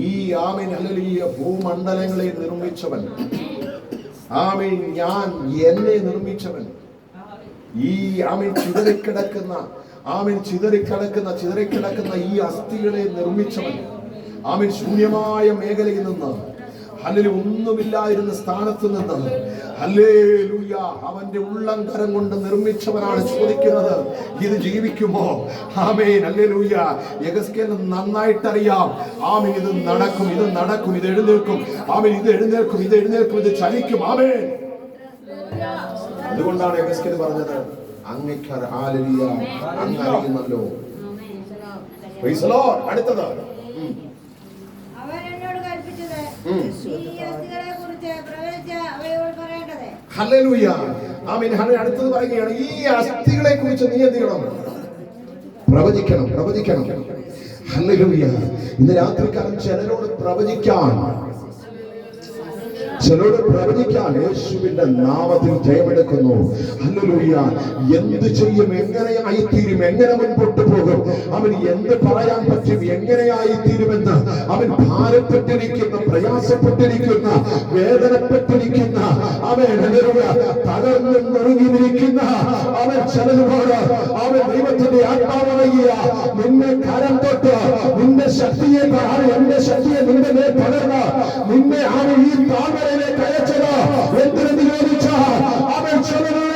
ഈ ആമേൻ ഹല്ലേലൂയ ഭൂമണ്ഡലങ്ങളെ നിർമ്മിച്ചവൻ, ആമേൻ ഞാൻ എന്നെ നിർമ്മിച്ചവൻ, ഈ ആമേൻ ചിതറിക്കിടക്കുന്ന ഈ അസ്ഥികളെ നിർമ്മിച്ചവൻ, ആമേൻ ശൂന്യമായ മേഖലയിൽ നിന്ന്, ഹല്ലേലൂയ ഒന്നുമില്ലായിരുന്ന സ്ഥാനത്ത് നിന്ന്, ഹല്ലേലൂയ അവന്റെ ഉള്ളംകരം കൊണ്ട് നിർമ്മിച്ചവനാണ് ചോദിക്കുന്നത്, ഇത് ജീവിക്കുമോ? ആമേൻ. ഹല്ലേലൂയ. യെഹെസ്കേലിന് നന്നായിട്ടറിയാം, ആമേൻ ഇത് നടക്കും, ഇത് നടക്കും, ഇത് എഴുന്നേൽക്കും, ആമേൻ ഇത് എഴുന്നേൽക്കും, ഇത് എഴുന്നേൽക്കും, ഇത് ചലിക്കും, ആമേൻ. അതുകൊണ്ടാണ് യെഹെസ്കേൽ പറഞ്ഞത്, അങ്ങേക്ക് ഹല്ലേലൂയ അങ്ങ് അറിയുന്നല്ലോ. Praise the Lord. അടുത്തത് ഹല്ലേലൂയ. ആമേൻ. അടുത്തത് പറയുകയാണ്, ഈ അസ്ഥികളെ കുറിച്ച് നീ എന്ത് ചെയ്യണം? പ്രവചിക്കണം. ഹല്ലേലൂയ. ഇന്ന് രാത്രികാലം ചിലരോട് പ്രവചിക്കാൻ യേശുവിന്റെ നാമത്തിൽ ജയമെടുക്കുന്നു. ഹല്ലേലൂയ. എന്ത് ചെയ്യും? എങ്ങനെയായിത്തീരും? എങ്ങനെ മുൻപോട്ട് പോകും? അവൻ എന്ത് പറയാൻ പറ്റും? എങ്ങനെയായിത്തീരുമെന്ന് അവൻ ഭാരപ്പെട്ടിരിക്കുന്ന, പ്രയാസപ്പെട്ടിരിക്കുന്ന, വേദനപ്പെട്ടിരിക്കുന്ന, അവൻ തകർന്നു നുറുങ്ങിയിരിക്കുന്ന അവൻ ചിലരോട് അവൻ ദൈവത്തിന്റെ ആത്മാവറിയ നിന്നെ കരം തൊട്ട് നിന്റെ ശക്തിയെ, എന്റെ ശക്തിയെ നിന്റെ മേൽ പകർന്ന് നിന്നെ അവൻ ഈ താഴ്വരയിലേക്ക് അയച്ചത് എന്തിനെന്ന് ചോദിച്ചാൽ അവൻ ചിലരെ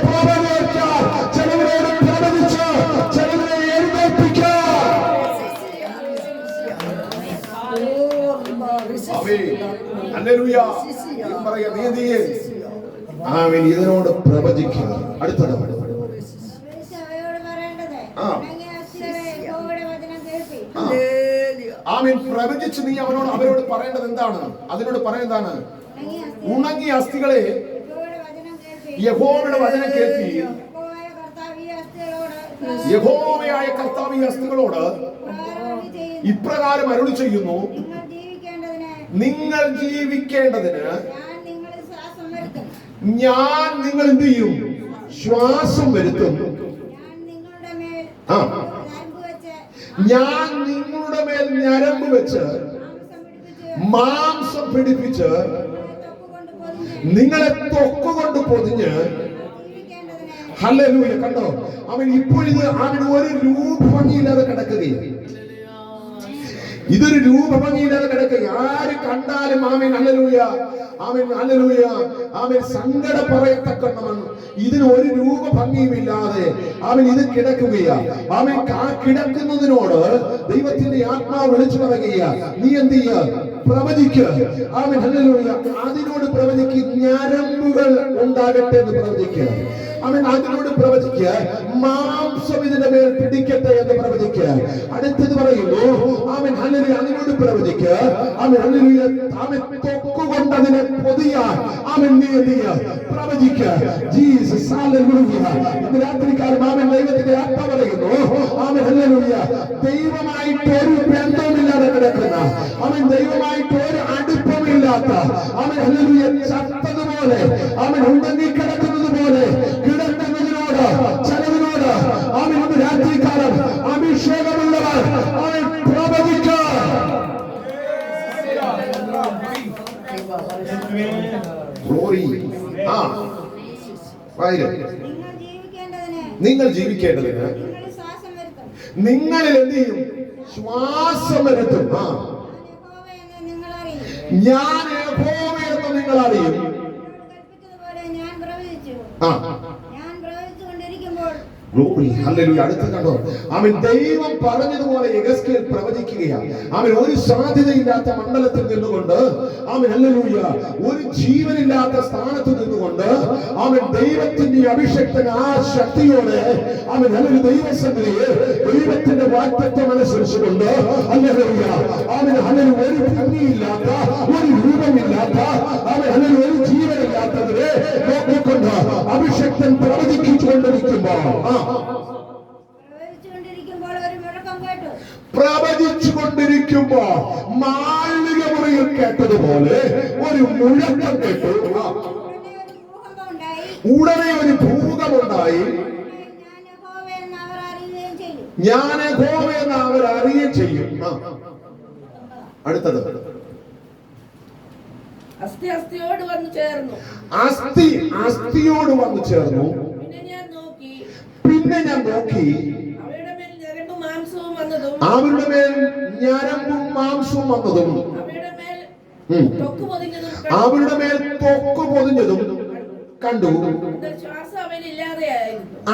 പ്രവചിക്കാൻ, ചിലവരോട് പ്രവചിച്ച് ചിലരെ എഴുന്നേൽപ്പിക്കാൻ. ആമേൻ. ഇതിനോട് പ്രവചിക്കുക. അടുത്തത് ആമേൻ. പ്രവചിച്ച് നീ അവരോട് പറയേണ്ടത് എന്താണ്? അതിനോട് പറയുന്നതാണ്, ഉണങ്ങിയ അസ്ഥികളെ യഹോവയുടെ വചനം കേൾപ്പി. യഹോവയായ കർത്താവ് ഈ അസ്ഥികളോട് ഇപ്രകാരം അരുളി ചെയ്യുന്നു, നിങ്ങൾ ജീവിക്കേണ്ടതിന് ഞാൻ നിങ്ങൾ എന്ത് ചെയ്യും? ശ്വാസം വരുത്തും. ഞാൻ നിങ്ങളുടെ മേൽ ഞരമ്പ് വെച്ച് മാംസം പിടിപ്പിച്ച് നിങ്ങളെ തൊക്കുകൊണ്ട് പൊതിഞ്ഞ്. ഹല്ലേലൂയ. കണ്ടോ? അവൻ ഇപ്പോഴിത് അവൻ ഒരു രൂപഭംഗിയില്ലാതെ കിടക്കുകയാണ്. ഇതൊരു രൂപഭംഗിയില്ലാതെ കിടക്കുക. ആര് കണ്ടാലും ആമേൻ ഹല്ലേലൂയ, ആമേൻ ഹല്ലേലൂയ, ആമേൻ സങ്കടം പറയത്തക്കവണ്ണം ഇതിന് ഒരു രൂപഭംഗിയുമില്ലാതെ അവൻ ഇത് കിടക്കുകയാ. അവൻ കിടക്കുന്നതിനോട് ദൈവത്തിന്റെ ആത്മാവ് വിളിച്ചു പറയുകയാ, നീ എന്ത് ചെയ്യുക? പ്രവചിക്കുക. Amen hallelujah. അതിനോട് പ്രവചിക്കുക, ഞരമ്പുകൾ ഉണ്ടാകട്ടെ എന്ന് പ്രവചിക്കുക. അവൻ അതിനോട് പ്രവചിക്കുക, മാംസം ഇതിന്റെ മേൽ പിടിക്കട്ടെ എന്ന് പ്രവചിക്കുക. അടുത്തത് പറയുന്നു, അവൻ ഹല്ലേലൂയ അതിനോട് പ്രവചിക്കുക, അവൻ ഹല്ലേലൂയ അവൻ തൊക്കുകൊണ്ട് അതിനെ പൊതിയാൻ അവൻ നീ പ്രവചിക്കുക. Jesus hallelujah. ഇന്ന് രാത്രികാലം അവൻ ദൈവത്തിന്റെ ആത്മ പറയുന്നു, അവൻ ഹല്ലേലൂയ ദൈവമായിട്ട് ഒരു ബന്ധവുമില്ലാതെ കിടക്കുന്ന, അവൻ ദൈവമായിട്ട് ഒരു അടുപ്പമില്ലാത്ത, അവൻ ഹല്ലേലൂയ ചത്തതുപോലെ അവൻ ഉണ്ടെങ്കിൽ കിടക്കുന്നത് പോലെ കിടക്കുന്നതിനോട് ചിലതിനോട് അവൻ ഇന്ന് രാത്രികാലം അഭിഷേകമുള്ളവർ അവൻ പ്രവചിക്കുക. നിങ്ങൾ ജീവിക്കേണ്ടതിന് നിങ്ങളിൽ എന്ത് ചെയ്യും? ശ്വാസം വരുത്തും. ഞാൻ യഹോവയെന്ന് നിങ്ങൾ അറിയും. അടുത്ത് കണ്ടോ, അവൻ ദൈവം പറഞ്ഞതുപോലെ യെഹെസ്കേൽ പ്രവചിക്കുകയാണ്. അവൻ ഒരു സാധ്യതയില്ലാത്ത മണ്ഡലത്തിൽ നിന്നുകൊണ്ട്, അവൻ ഹല്ലേലൂയ ഒരു ജീവനില്ലാത്ത സ്ഥാനത്ത് നിന്നുകൊണ്ട്, അവൻ ദൈവത്തിന്റെ അഭിഷക്തൻ ആ ശക്തിയോടെ അവൻ ഹല്ലേലൂയ ദൈവസന്നിധിയിൽ ദൈവത്തിന്റെ വാഗ്ദത്തം അനുസരിച്ചുകൊണ്ട് ഹല്ലേലൂയ അവൻ ഹല്ലേലൂയ ഒരു ഭംഗിയില്ലാത്ത, ഒരു രൂപമില്ലാത്ത, അവൻ ഹല്ലേലൂയ ഒരു ജീവനില്ലാത്തതിനെ നോക്കിക്കൊണ്ട് അഭിഷക്തൻ പ്രവചിച്ചുകൊണ്ടിരിക്കുമ്പോൾ പ്രവചിച്ചുകൊണ്ടിരിക്കുമ്പോ മാളിക മുറിയിൽ കേട്ടതുപോലെ ഒരു മുഴക്കം കേട്ടു. ഉടനെ ഒരു ഭൂകമ്പമുണ്ടായി. ഞാൻ യഹോവയെന്ന് അവർ അറിയുകയും ചെയ്യും. അടുത്തത് അസ്ഥി അസ്ഥിയോട് വന്നു ചേർന്നു. അസ്ഥി അസ്ഥിയോട് വന്നു ചേർന്നു. പിന്നെ ഞാൻ നോക്കി അവരുടെ മേൽ ഞരമ്പും മാംസവും വന്നതും അവരുടെ മേൽ തൊക്ക് പൊതിഞ്ഞതും കണ്ടു.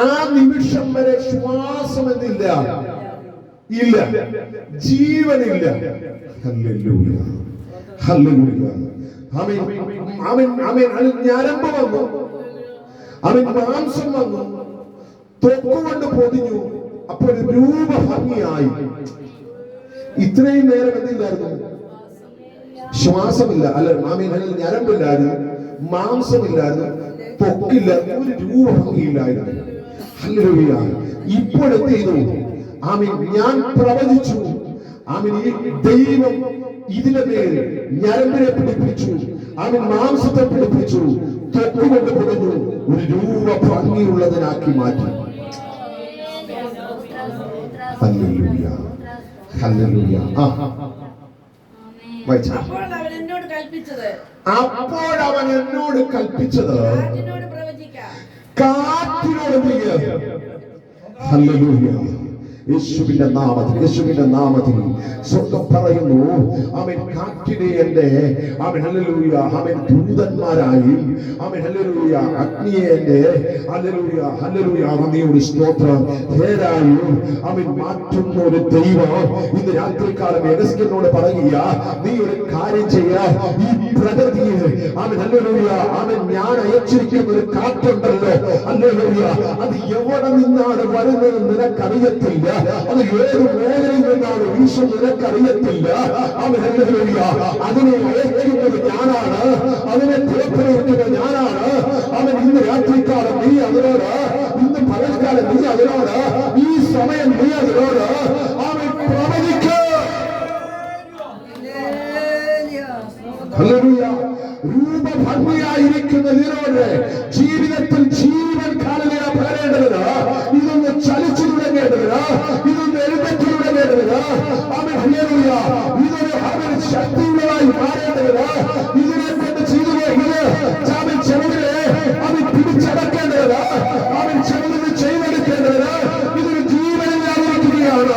ആ നിമിഷം വരെ ശ്വാസം എന്നില്ല, ഇല്ല, ജീവനില്ല. Hallelujah, hallelujah. അവൻ ഞരമ്പ് വന്നു, അവൻ മാംസം വന്നു, തൊക്കുകൊണ്ട് പൊതിഞ്ഞു. അപ്പോൾ രൂപഭംഗിയായി. ഇത്രയും നേരം എന്തില്ലായിരുന്നു? ശ്വാസമില്ല, അല്ല ഞരമ്പില്ലായിരുന്നു, മാംസമില്ലായിരുന്നു, തൊക്കില്ല, ഒരു രൂപഭംഗിയില്ലായിരുന്നു. ഹല്ലേലൂയ. ഇപ്പോഴെന്ത് ചെയ്തു? ഞാൻ പ്രവചിച്ചു. ദൈവം ഇതിന്റെ മേൽ ഞരമ്പിനെ പിടിപ്പിച്ചു, മാംസത്തെ പിടിപ്പിച്ചു, തൊക്കുകൊണ്ട് പൊതിഞ്ഞു, ഒരു രൂപഭംഗിയുള്ളതിനാക്കി മാറ്റി. Hallelujah, hallelujah. അപ്പോൾ അവൻ എന്നോട് കൽപ്പിച്ചത് കാറ്റിനോട് ഹല്ലേലൂയ. യേശുവിന്റെ നാമത്തിൽ സ്വർഗ്ഗം പറയുന്നു, അവൻ കാറ്റിനെ എന്റെ ഹല്ലേലൂയ ദൂതന്മാരായി, ഹല്ലേലൂയ അഗ്നിയെ എന്റെ ഹല്ലേലൂയ നന്ദിയോട് സ്തോത്രം ഹേരായും മാറ്റുന്ന ഒരു ദൈവം ഇന്ന് രാത്രികാലം യെഹെസ്കേലിനോട് പറയുക, നീ ഒരു കാര്യം ചെയ്യാ, ഈ പ്രകൃതിയെ ഹല്ലേലൂയ ഞാൻ അയച്ചിരിക്കുന്ന ഒരു കാറ്റുണ്ടല്ലോ, ഹല്ലേലൂയ അത് എവിടെ നിന്നാണ് വരുന്നത് നിനക്കറിയത്തില്ല, അത് ഏത് മേഖലയിൽ നിന്നാണ് വീശം നിനക്കറിയത്തില്ല. അതിനെ അയക്കുന്നത് ഞാനാണ്, അതിനെ പുറപ്പെടുവിക്കുന്നത് ഞാനാണ്. ഇന്ന് രാത്രിക്കാലം നീ അതിനോട്, ഇന്ന് പകൽക്കാലം നീ അതിനോട്, ഈ സമയം നീ അതിനോട് പ്രവചിക്കുക. രൂപഭംഗിയായിരിക്കുന്നതിനോട് ജീവിതത്തിൽ ജീവൻ കാലനില പകരേണ്ടതിന്, ഇതൊന്ന് ചലിച്ചു തുടങ്ങേണ്ടതിന്, ഇതൊന്ന് എഴുന്നേറ്റ് തുടങ്ങേണ്ടതിന്, ഇതൊരു ശക്തിയുള്ളതായി മാറേണ്ടതിന്, ഇതിനെ കൊണ്ട് ചെയ്തു പോയത് ചെറുതിനെ പിടിച്ചടക്കേണ്ടതിന്, ചെറുതിന് ചെയ്തെടുക്കേണ്ടതിന്, ഇതൊരു ജീവനില്ലാതിരിക്കുകയാണ്.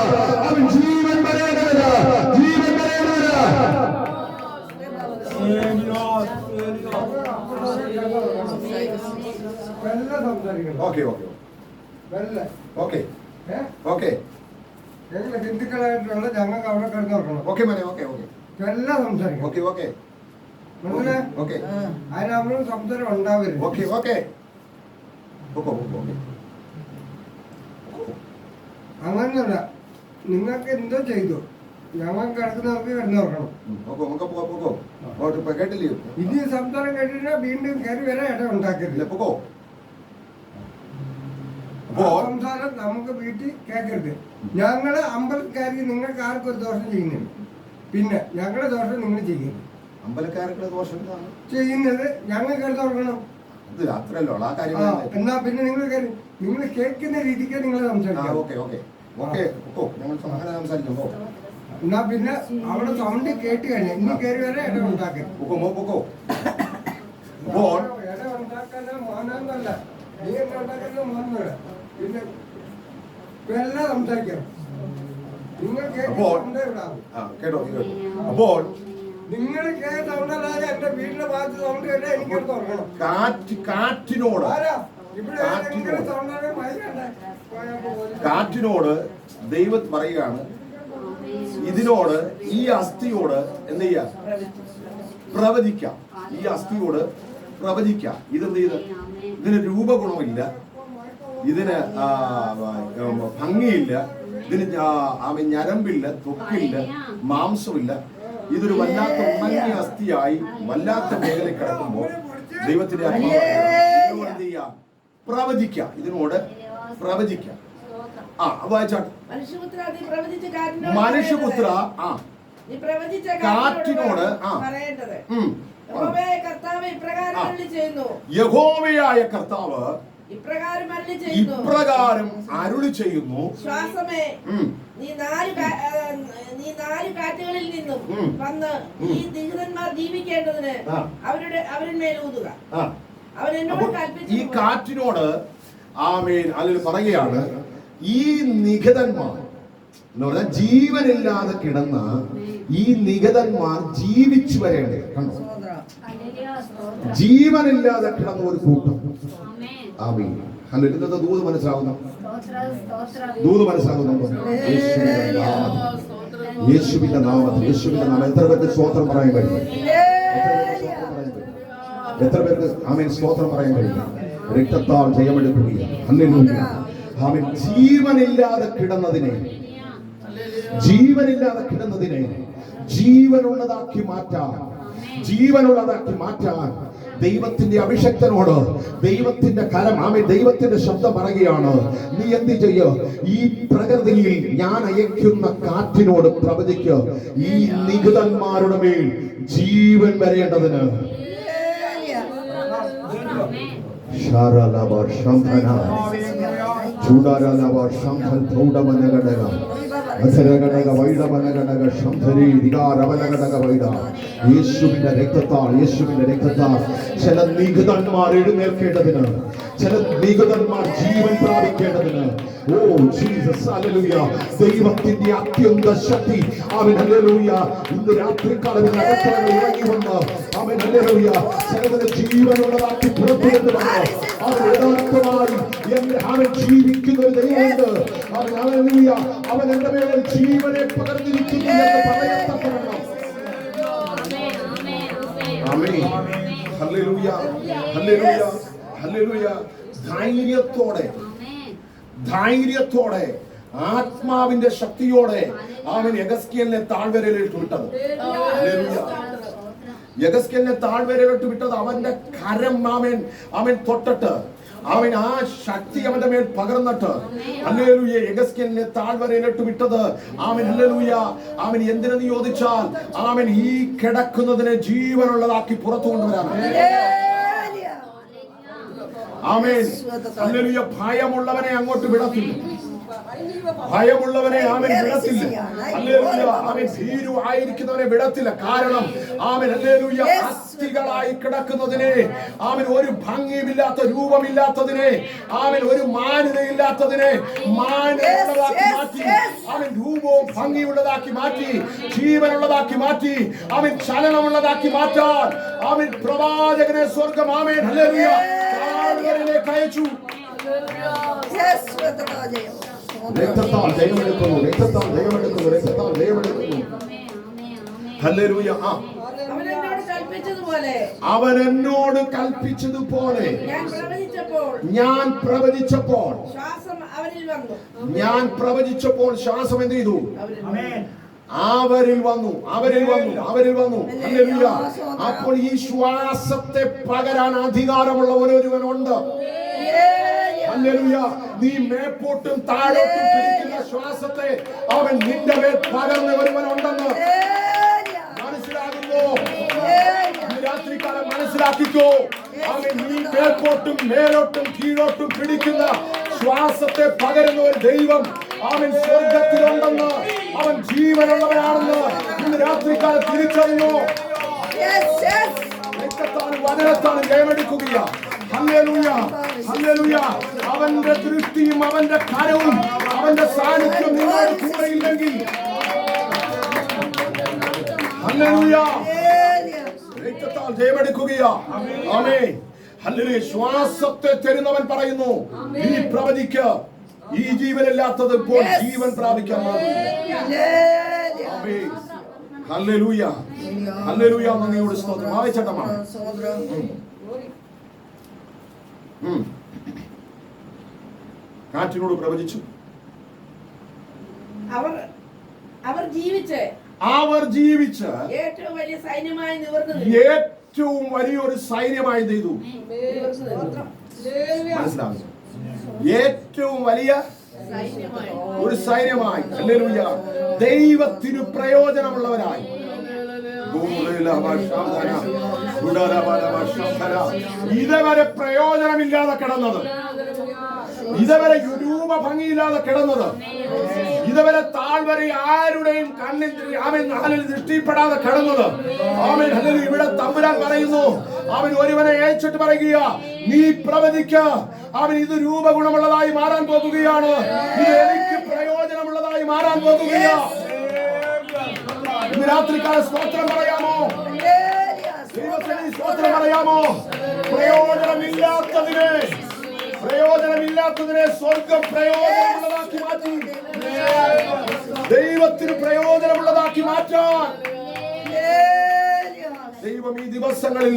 ജീവൻ വരേണ്ടതിന്, ജീവൻ വരേണ്ടതിന്. ഹിന്ദുക്കളായിട്ടുള്ള ഞങ്ങൾക്ക് അവിടെ കിടന്നു എല്ലാം സംസാരിക്കും. അതിന് നമ്മളും സംസാരം ഉണ്ടാവരുത്. പൊക്കോ, പൊക്കോ, ഓക്കേ. അങ്ങനല്ല, നിങ്ങൾക്ക് എന്തോ ചെയ്തു, ഞങ്ങൾ കിടക്കുന്നവർക്ക് കിടന്നുറക്കണം. പൊക്കോ, പൊക്കോ, പൊക്കോ, പൊക്കോ. ഓ, ഇപ്പൊ കേട്ടില്ലയോ? ഇത് സംസാരം കേട്ടിട്ട് വീണ്ടും കയറി വരെ ഇട ഉണ്ടാക്കരുത്. പൊക്കോ. ആ സംസാരം നമുക്ക് വീട്ടിൽ കേൾക്കരുത്. ഞങ്ങള് അമ്പലക്കാരി നിങ്ങൾക്ക് ആർക്കും ഒരു ദോഷം ചെയ്യുന്നില്ല, പിന്നെ ഞങ്ങളുടെ ദോഷം നിങ്ങൾ ചെയ്യുന്നു. അമ്പലക്കാരുടെ ദോഷം ചെയ്യുന്നത് ഞങ്ങൾ കിടന്നുറങ്ങണം. ഇത് അത്രയല്ലോ ആ കാര്യം. എന്നാ പിന്നെ നിങ്ങൾ കേൾക്കുന്ന രീതിക്ക് നിങ്ങൾ സംസാരിക്കാം. Okay, okay, okay. പൊക്കോ, ഞങ്ങൾ അങ്ങനെ സംസാരിക്കാം. പോ. എന്നാ പിന്നെ അവിടെ സൗണ്ട് കേട്ട് കഴിഞ്ഞാൽ ഇനി കയറി വരെ ഇട ഉണ്ടാക്കരുത്. പൊക്കോ, പൊക്കോ. അപ്പോൾ ഇട ഉണ്ടാക്കാൻ മോനല്ല, നീ എന്നെ ഉണ്ടാക്കുന്ന മോനല്ല. പിന്നെ എല്ലാം സംസാരിക്കണം. നിങ്ങൾ കേട്ടോ. അപ്പോൾ നിങ്ങൾ സൗണ്ടല്ലാതെ എന്റെ വീടിന്റെ ഭാഗത്ത് സൗണ്ട് കേട്ടാൽ എനിക്ക് തുറക്കണം. കാറ്റിനോട് കാറ്റിനോട് ദൈവം പറയുകയാണ്, ഇതിനോട് ഈ അസ്ഥിയോട് എന്ത് ചെയ്യാം? പ്രവചിക്കാം. ഈ അസ്ഥിയോട് പ്രവചിക്കാം. ഇതെന്ത് ചെയ്ത്? ഇതിന് രൂപഗുണമില്ല, ഇതിന് ഭംഗിയില്ല, ഇതിന് ഞരമ്പില്ല, തൊക്കില്ല, മാംസമില്ല. ഇതൊരു വല്ലാത്ത ഉണങ്ങിയ അസ്ഥിയായി വല്ലാത്ത മേഖലയിൽ കിടക്കുമ്പോൾ ദൈവത്തിന്റെ എന്ത് ചെയ്യാം? പ്രവചിക്കാം. ഇതിനോട് പ്രവചിക്കാം. വായിച്ചാട്ടെ. മനുഷ്യപുത്ര കാറ്റിനോട് യഹോവയായ കർത്താവ് ഇപ്രകാരം അരുളി ചെയ്യുന്നു, ശ്വാസമേ, നീ നാല് കാറ്റുകളിൽ നിന്നും വന്ന് ഈ ദുരിതന്മാർ ജീവിക്കേണ്ടതിന് അവരിന്മേൽ ഊതുക. അവൻ എന്നോട് കൽപ്പിച്ചു. ഈ കാറ്റിനോട് ആമേൻ അതിൽ പറയുകയാണ്, ഈ നിഗതന്മാർ എന്ന് പറഞ്ഞാൽ ജീവനില്ലാതെ കിടന്ന ഈ നിഗതന്മാർ ജീവിച്ചു വരേണ്ടത്. കണ്ടോ? ജീവനില്ലാതെ കിടന്ന ഒരു കൂട്ടം. ആമേൻ. ഇന്നത്തെ ദൂത് മനസ്സിലാവുന്നു? ദൂത് മനസ്സിലാകുന്നുണ്ടോ? യേശുവിന്റെ നാമത്തിൽ, യേശുവിന്റെ നാമം. എത്ര പേർക്ക് സ്തോത്രം പറയാൻ കഴിയും? എത്ര പേർക്ക് ആമേൻ സ്തോത്രം പറയാൻ കഴിയും? രക്തത്താൽ ജയമെടുക്കുകയാണ്. ഹല്ലേലൂയ. ആമേൻ. ജീവനില്ലാതെ കിടന്നതിനെ ജീവനുള്ളതാക്കി മാറ്റാൻ ദൈവത്തിന്റെ അഭിഷക്തനോട് ദൈവത്തിന്റെ കരം, ദൈവത്തിന്റെ ശബ്ദം പറയുകയാണ്, നീ എന്ത് ചെയ്യ? ഈ പ്രകൃതിയിൽ ഞാൻ അയക്കുന്ന കാറ്റിനോട് പ്രവചിക്കുക, ഈ നിഗതന്മാരുടെ മേൽ ജീവൻ വരേണ്ടതിന്. യേശുവിന്റെ രക്തത്താൽ ചില നിഗതന്മാർ എഴുന്നേൽക്കേണ്ടതിന്, ചില നിഗതന്മാർ ജീവൻ പ്രാപിക്കേണ്ടതിന്. Oh Jesus, hallelujah. ദൈവത്തിന്റെ അത്യന്ത ശക്തി ആമേൻ, ഹല്ലേലൂയ. ഇന്ന് രാത്രികാലം ഇറങ്ങി വന്ന് ആമേൻ, ഹല്ലേലൂയ, ചിലതിന് ജീവനുള്ളതാക്കി പുറത്തുകൊണ്ടുവന്ന് യഥാർത്ഥമായി അവൻ ജീവിക്കുന്ന ഒരു ദൈവമുണ്ട്. ഹല്ലേലൂയ. അവൻ എന്റെ മേൽ ജീവനെ പകർന്നിരിക്കുന്നു എന്ന് പറയത്തക്കവണ്ണം. ആമേൻ. Hallelujah, hallelujah, hallelujah. ധൈര്യത്തോടെ ആത്മാവിന്റെ ശക്തിയോടെ അവൻ യെഹെസ്കേലിനെ താഴ്വരയിലേക്ക് വിട്ടത്. ഹല്ലേലൂയ. യെഹെസ്കേലിനെ താഴ്വരയിലോട്ട് വിട്ടത് അവന്റെ കരം അവൻ തൊട്ടിട്ട്, അവൻ ആ ശക്തി അവന്റെ മേൽ പകർന്നിട്ട്, ഹല്ലേലൂയ, യെഹെസ്കേലിനെ താഴ്വരയിലോട്ട് വിട്ടത്. അവൻ ഹല്ലേലൂയ, അവൻ എന്തിനെന്ന് ചോദിച്ചാൽ അവൻ ഈ കിടക്കുന്നതിനെ ജീവനുള്ളതാക്കി പുറത്തു കൊണ്ടുവരാൻ. ആമേൻ. ഹല്ലേലൂയ. ഭയമുള്ളവനെ അങ്ങോട്ട് വിടത്തില്ല, ഭയമുള്ളവനെ അവൻ വിടത്തില്ല. ഹല്ലേലൂയ. അവൻ ഭീരുവായിരിക്കുന്നവനെ വിടത്തില്ല. കാരണം അവൻ ഹല്ലേലൂയ അസ്ഥികളായി കിടക്കുന്നതിനെ, അവൻ ഒരു ഭംഗിയില്ലാത്ത രൂപമില്ലാത്തതിനെ, അവൻ ഒരു മാന്യതയില്ലാത്തതിനെ മാന്യമുള്ളതാക്കി മാറ്റി, അവൻ രൂപവും ഭംഗിയുള്ളതാക്കി മാറ്റി, ജീവനുള്ളതാക്കി മാറ്റി, അവൻ ചലനമുള്ളതാക്കി മാറ്റാൻ അവൻ പ്രവാചകനെ സ്വർഗം ആമേൻ ഹല്ലേലൂയ താഴ്വരയിലേക്ക് അയച്ചു. രക്തത്താൽ ജയമെടുക്കുന്നു, രക്തത്താൽ ജയമെടുക്കുന്നു, രക്തത്താൽ ജയമെടുക്കുന്നു. ഹല്ലേലൂയ. അവൻ എന്നോട് കൽപ്പിച്ചതുപോലെ ഞാൻ പ്രവചിച്ച ഞാൻ പ്രവചിച്ചപ്പോൾ ശ്വാസം അവരിൽ വന്നു. ഞാൻ പ്രവചിച്ചപ്പോൾ ശ്വാസം എന്ത് ചെയ്തു? അവരിൽ വന്നു. ഹല്ലേലൂയ. അപ്പോൾ ഈ ശ്വാസത്തെ പകരാൻ അധികാരമുള്ള ഒരുവനുണ്ട്. ഹല്ലേലൂയ. നീ മേപ്പോട്ടും താഴോട്ടും പിടിക്കുന്ന ശ്വാസത്തെ അവൻ നിന്റെ മേൽ പകർന്ന ഒരുവനുണ്ടെന്ന് മനസ്സിലാകുന്നു. രാത്രികാലം മനസ്സിലാക്കിക്കോ. അവൻ നീ മേപ്പോട്ടും മേലോട്ടും കീഴോട്ടും പിടിക്കുന്ന ശ്വാസത്തെ പകരുന്ന ഒരു ദൈവം അവൻ സ്വർഗത്തിലുണ്ടെന്ന്, അവൻ ജീവനുള്ളവനാണെന്ന് ഇന്ന് രാത്രികാലം തിരിച്ചറിഞ്ഞു. വചനത്താണ് ജയമെടുക്കുക. Hallelujah, hallelujah. അവന്റെ ദൃഷ്ടിയും അവന്റെ കരവും അവന്റെ സാന്നിധ്യം നിങ്ങളുടെ കൂടെ ഇല്ലെങ്കിൽ, ഹല്ലേലൂയ, ജയമെടുക്കുകയാ. ആമേൻ. ഹല്ലേലൂയ. ശ്വാസത്തെ തരുന്നവൻ പറയുന്നു, നീ പ്രവചിക്ക, ഈ ജീവനില്ലാത്തത് ഇപ്പോൾ ജീവൻ പ്രാപിക്കാൻ. Hallelujah, hallelujah. നന്ദിയോട് സ്തോത്രം. വായിച്ചട്ടമാണ്. കാറ്റിനോട് പ്രവചിച്ചു. അവർ ജീവിച്ച് ഏറ്റവും വലിയ സൈന്യമായി നിവർന്നു. ഏറ്റവും വലിയൊരു സൈന്യമായി ചെയ്തു. മനസ്സിലാകും. ഏറ്റവും വലിയ ഒരു സൈന്യമായി. ഹല്ലേലൂയ. ദൈവത്തിനു പ്രയോജനമുള്ളവരായി. ഇതുവരെ പ്രയോജനമില്ലാതെ കിടന്നത്, ഇതുവരെ രൂപ ഭംഗിയില്ലാതെ കിടന്നത്, ഇതുവരെ താഴ്വരെ ആരുടെയും കണ്ണിൽ ദൃഷ്ടിപ്പെടാതെ കിടന്നത്. ആമേൻ. ഹല്ലേലൂയ. ഇവിടെ തമ്പുരാൻ പറയുന്നു, അവൻ ഒരുവനെ അയച്ചിട്ട് പറയുക, നീ പ്രവചിക്ക. അവൻ ഇത് രൂപഗുണമുള്ളതായി മാറാൻ പോകുകയാണ്. ഇത് എനിക്ക് പ്രയോജനമുള്ളതായി മാറാൻ പോകുകയാണ്. ഇന്ന് രാത്രികാല സ്തോത്രം പറയാമോ? സ്തോത്രം പറയാമോ? പ്രയോജനമില്ലാത്തതിനെ സ്വർഗം പ്രയോജനമുള്ളതാക്കി മാറ്റി. ദൈവത്തിന് പ്രയോജനമുള്ളതാക്കി മാറ്റാൻ ദൈവം ഈ ദിവസങ്ങളിൽ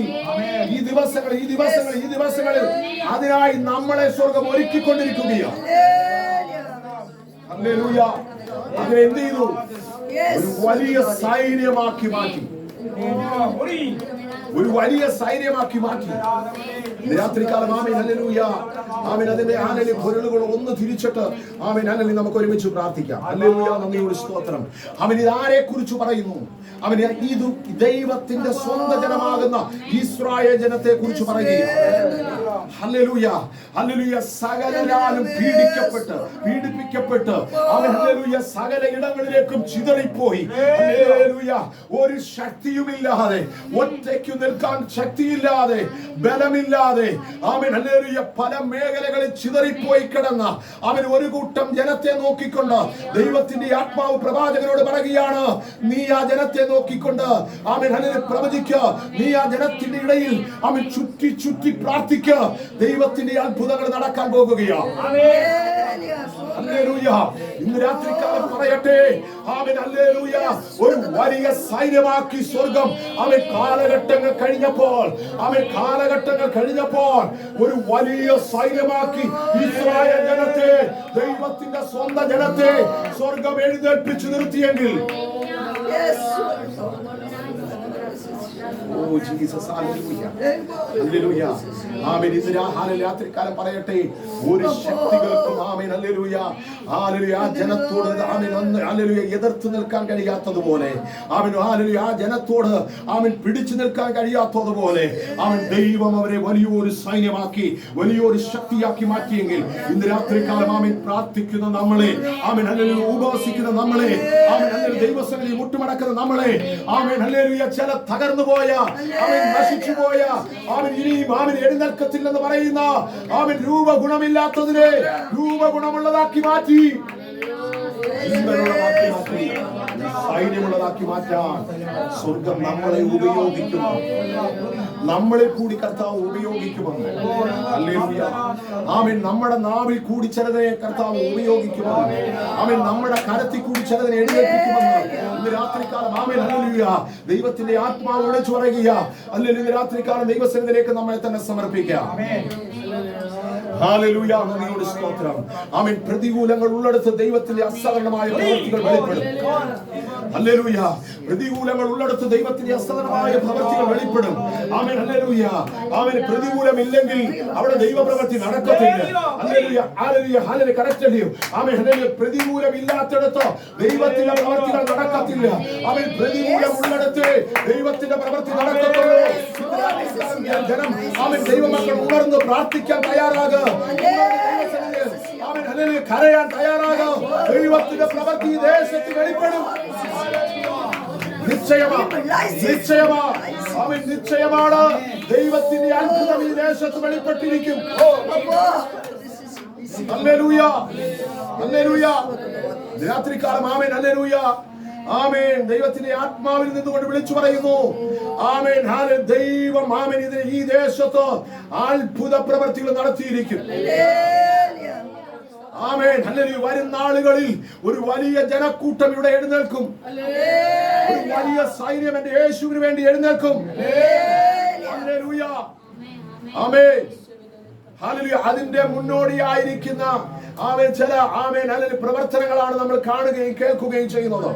അതിനായി നമ്മളെ സ്വർഗം ഒരുക്കിക്കൊണ്ടിരിക്കുകയാണ്. ഹല്ലേലൂയ. അതിനെ എന്ത് ചെയ്തു? ഒരു വലിയ സൈന്യമാക്കി മാറ്റി. ഒരു വലിയ സൈന്യമാക്കി മാറ്റി. രാത്രികാലം ആമേൻ. ഹല്ലേലൂയ. ആമേൻ. അതിന്റെ ആനലി പൊരുളുകൾ ഒന്ന് തിരിച്ചിട്ട് ആമേൻ ആനലി നമുക്ക് ഒരുമിച്ച് പ്രാർത്ഥിക്കാം. ഹല്ലേലൂയ. നന്ദിയോട് സ്തോത്രം. അവൻ ഇതാരെ കുറിച്ച് പറയുന്നു? അവൻ ഇത് ദൈവത്തിന്റെ സ്വന്തം ജനമാകുന്ന ഇസ്രായേൽ ജനത്തെ കുറിച്ച് പറയുകയാണ്. Hallelujah, hallelujah. സകലരാലും പീഡിപ്പിക്കപ്പെട്ട് അവൻ ഹല്ലേലൂയ സകല ഇടങ്ങളിലേക്കും ചിതറിപ്പോയി. ഹല്ലേലൂയ. ഒരു ശക്തിയുമില്ലാതെ, ഒറ്റയ്ക്ക് നിൽക്കാൻ ശക്തിയില്ലാതെ, ബലമില്ലാതെ ആമേൻ ഹല്ലേലൂയ പല മേഖലകളിൽ ചിതറിപ്പോയി കിടന്ന അവൻ ഒരു കൂട്ടം ജനത്തെ നോക്കിക്കൊണ്ട് ദൈവത്തിന്റെ ആത്മാവ് പ്രവാചകനോട് പറയുകയാണ്, നീ ആ ജനത്തെ നോക്കിക്കൊണ്ട് ആമേൻ ഹല്ലേലൂയ പ്രവചിക്കുക. നീ ആ ജനത്തിന്റെ ഇടയിൽ അവൻ ചുറ്റി പ്രാർത്ഥിക്കുക. ദൈവത്തിന്റെ അത്ഭുതങ്ങൾ നടക്കാൻ പോകുകയാണ്. ഹല്ലേലൂയ. ഇന്ന് രാത്രികാലം പറയട്ടെ, ആമേൻ ഹല്ലേലൂയ, ഒരു വലിയ സൈന്യമാക്കി സ്വർഗം അവൻ കാലഘട്ടങ്ങൾ കഴിഞ്ഞപ്പോൾ ഒരു വലിയ സൈന്യമാക്കി ഇസ്രായേൽ ജനത്തെ, ദൈവത്തിന്റെ സ്വന്തം ജനത്തെ സ്വർഗം എഴുന്നേൽപ്പിച്ചു നിർത്തിയെങ്കിൽ, രാത്രികാലം പറയട്ടെ, ഒരു ശക്തികൾക്കും ആമേൻ ഹല്ലേലൂയ ഹല്ലേലൂയ ആ ജനത്തോട് ആമേൻ ഹല്ലേലൂയ എതിർത്ത് നിൽക്കാൻ കഴിയാത്തതുപോലെ, അവൻ ഹല്ലേലൂയ ആ ജനത്തോട് അവൻ പിടിച്ചു നിൽക്കാൻ കഴിയാത്തതുപോലെ അവൻ ദൈവം അവരെ വലിയൊരു സൈന്യമാക്കി, വലിയൊരു ശക്തിയാക്കി മാറ്റിയെങ്കിൽ, ഇന്ന് രാത്രികാലം ആമേൻ പ്രാർത്ഥിക്കുന്ന നമ്മളെ, ആമേൻ ഹല്ലേലൂയ ഉപവസിക്കുന്ന നമ്മളെ, ആമേൻ ഹല്ലേലൂയ ദൈവസന്നിധിയിൽ മുട്ടുമടക്കുന്ന നമ്മളെ, ആമേൻ ഹല്ലേലൂയ ചില തകർന്നു പോയ, അവൻ നശിച്ചു പോയ, അവൻ ഇനിയും അവൻ എഴുന്നേൽക്കത്തില്ലെന്ന് പറയുന്ന അവൻ രൂപഗുണമില്ലാത്തതിനെ രൂപഗുണമുള്ളതാക്കി മാറ്റി, സൈന്യമുള്ളതാക്കി മാറ്റാൻ സ്വർഗം നമ്മളെ ഉപയോഗിക്കുന്നു. നമ്മളെ കൂടി കർത്താവ് ഉപയോഗിക്കുമെന്ന്. ഹല്ലേലൂയ. ആമേൻ. നമ്മുടെ നാവിൽ കൂടി ചിലതിനെ കർത്താവ് ഉപയോഗിക്കുമെന്ന്. ആമേൻ. നമ്മുടെ കരത്തിൽ കൂടി ചിലതിനെ എഴുന്നേൽപ്പിക്കുമെന്ന്. ഇന്ന് രാത്രികാലം ആമേൻ ഹല്ലേലൂയ ദൈവത്തിന്റെ ആത്മാവ് വിളിച്ചു പറയുക. ഹല്ലേലൂയ. ഇന്ന് രാത്രികാലം ദൈവസന്നിധിയിലേക്ക് നമ്മളെ തന്നെ സമർപ്പിക്കാം. ഹല്ലേലൂയ, നന്ദിയോട് സ്തോത്രം. ആമേൻ. പ്രതികൂലങ്ങൾ ഉള്ളിടത്ത് ദൈവത്തിന്റെ അസാധാരണമായ പ്രവൃത്തികൾ വെളിപ്പെടും. ഹല്ലേലൂയ. പ്രതികൂലങ്ങൾ ഉള്ളിടത്ത് ദൈവത്തിന്റെ അസാധാരണമായ പ്രവൃത്തികൾ വെളിപ്പെടും. ആമേൻ. ഹല്ലേലൂയ. ആമേൻ. പ്രതികൂലമില്ലെങ്കിൽ അവിടെ ദൈവപ്രവൃത്തി നടക്കത്തില്ല. ഹല്ലേലൂയ. ഹല്ലേലൂയ. ഹല്ലേലൂയ. കറക്റ്റ് അല്ലയോ? ആമേൻ. ഹല്ലേലൂയ. പ്രതികൂലമില്ലാത്തിടത്ത് ദൈവത്തിന്റെ പ്രവൃത്തികൾ നടക്കത്തില്ല. ആമേൻ. പ്രതികൂലം ഉള്ളിടത്ത് ദൈവത്തിന്റെ പ്രവൃത്തി നടക്കത്തുള്ളൂ. ജനം ആമേൻ ദൈവമക്കൾ ഉണർന്ന് പ്രാർത്ഥിക്കാൻ തയ്യാറാകുക. ആമേൻ. ഹല്ലേലൂയ. കരയാൻ തയ്യാറാകുക. ദൈവത്തിന്റെ പ്രവൃത്തി ഈ ദേശത്ത് വെളിപ്പെടും. നിശ്ചയമാണ് ദൈവത്തിന്റെ അത്ഭുതം ഈ ദേശത്ത് വെളിപ്പെട്ടിരിക്കും. ഹല്ലേലൂയ. ഹല്ലേലൂയ. രാത്രികാലം ആമേൻ. ഹല്ലേലൂയ. ആമേൻ. ദൈവത്തിന്റെ ആത്മാവിൽ നിന്നുകൊണ്ട് വിളിച്ചു പറയുന്നു. ആമേൻ. ദൈവം ആമേൻ ഈ ദേശത്ത് അത്ഭുത പ്രവൃത്തികൾ നടത്തിയിരിക്കും. ആമേൻ. ഹല്ലേലൂയ. വരുന്ന നാളുകളിൽ ഒരു വലിയ ജനക്കൂട്ടം ഇവിടെ എഴുന്നേൽക്കും. ഒരു വലിയ സൈന്യം എന്റെ യേശുവിന് വേണ്ടി എഴുന്നേൽക്കും. ഹല്ലേലൂയ. ആമേൻ. ഹല്ലേലൂയ. അതിന്റെ മുന്നോടിയായിരിക്കുന്ന ആമേൻ ചില ആമേൻ ഹല്ലേലൂയ പ്രവർത്തനങ്ങളാണ് നമ്മൾ കാണുകയും കേൾക്കുകയും ചെയ്യുന്നത്.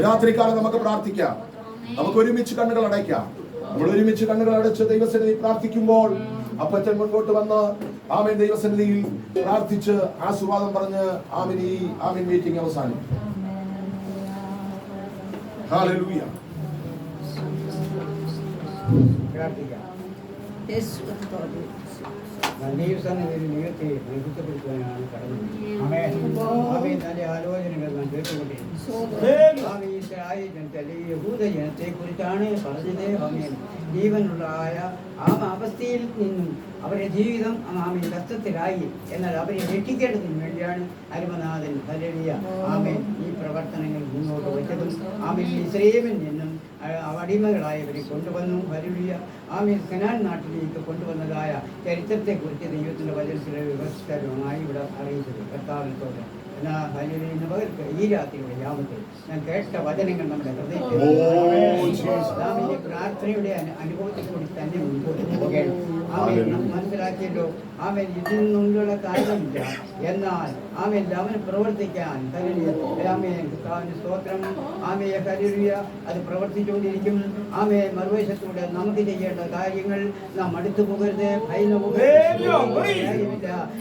രാത്രികാലം നമുക്ക് പ്രാർത്ഥിക്കാം. നമുക്ക് ഒരുമിച്ച് കണ്ണുകൾ അടയ്ക്കാം. നമ്മൾ ഒരുമിച്ച് കണ്ണുകൾ അടച്ച് ദൈവസന്നിധി പ്രാർത്ഥിക്കുമ്പോൾ അപ്പച്ചൻ മുൻപോട്ട് വന്ന് ആമേൻ ദൈവസന്നിധിയിൽ പ്രാർത്ഥിച്ച് ആശീർവാദം പറഞ്ഞ് ആമേൻ ഈ ആമേൻ മീറ്റിംഗ് അവസാനിക്കും. ഹല്ലേലൂയ. ദൈവത്തെ ബന്ധപ്പെടുത്തുവാനാണ് കടന്നത്. നല്ല ആലോചനകൾ നാം കേട്ടുകൊണ്ടിരുന്നു. യഹൂദ ജനത്തെ കുറിച്ചാണ് പറഞ്ഞത്. ജീവനുള്ള ആ അവസ്ഥയിൽ നിന്നും അവരുടെ ജീവിതം ആമേൻ കഷ്ടത്തിലായി. എന്നാൽ അവരെ രക്ഷിക്കേണ്ടതിന് വേണ്ടിയാണ് അരുമനാഥൻ ഹല്ലേലൂയ ആമേൻ ഈ പ്രവർത്തനങ്ങൾ മുന്നോട്ട് വെച്ചതും. ആമേൻ ഇസ്രായേലിൽ നിന്നും അടിമകളായവരെ കൊണ്ടുവന്നു. ഹല്ലേലൂയ ആമേൻ കനാൻ നാട്ടിലേക്ക് കൊണ്ടുവന്നതായ ചരിത്രത്തെക്കുറിച്ച് ദൈവത്തിന്റെ വചനത്തിലെ വിവരിച്ചതുമായി ഇവിടെ അറിയിച്ചത് കർത്താവിനോട്. ഈ രാത്രിയുടെ യാമത്തിൽ ഞാൻ കേട്ട വചനങ്ങൾ നമ്മുടെ ഹൃദയത്തിൽ പ്രാർത്ഥനയുടെ അനുഭവത്തിൽ കൂടി തന്നെ മുൻപോട്ട് പോകണം. ആമേൻ മനസ്സിലാക്കിയല്ലോ. ആമേൻ ഇതിൽ നിന്നുള്ള കാര്യമില്ല. എന്നാൽ ആമേൻ അവന് പ്രവർത്തിക്കാൻ ആമേൻ സ്തോത്രം. ആമേൻ ഹല്ലേലൂയ അത് പ്രവർത്തിച്ചുകൊണ്ടിരിക്കും. ആമേൻ മറുവശത്തൂടെ നമുക്ക് ചെയ്യേണ്ട കാര്യങ്ങൾ നാം അടുത്തു പോകരുത്. ഭയന്നു പോകരുത്.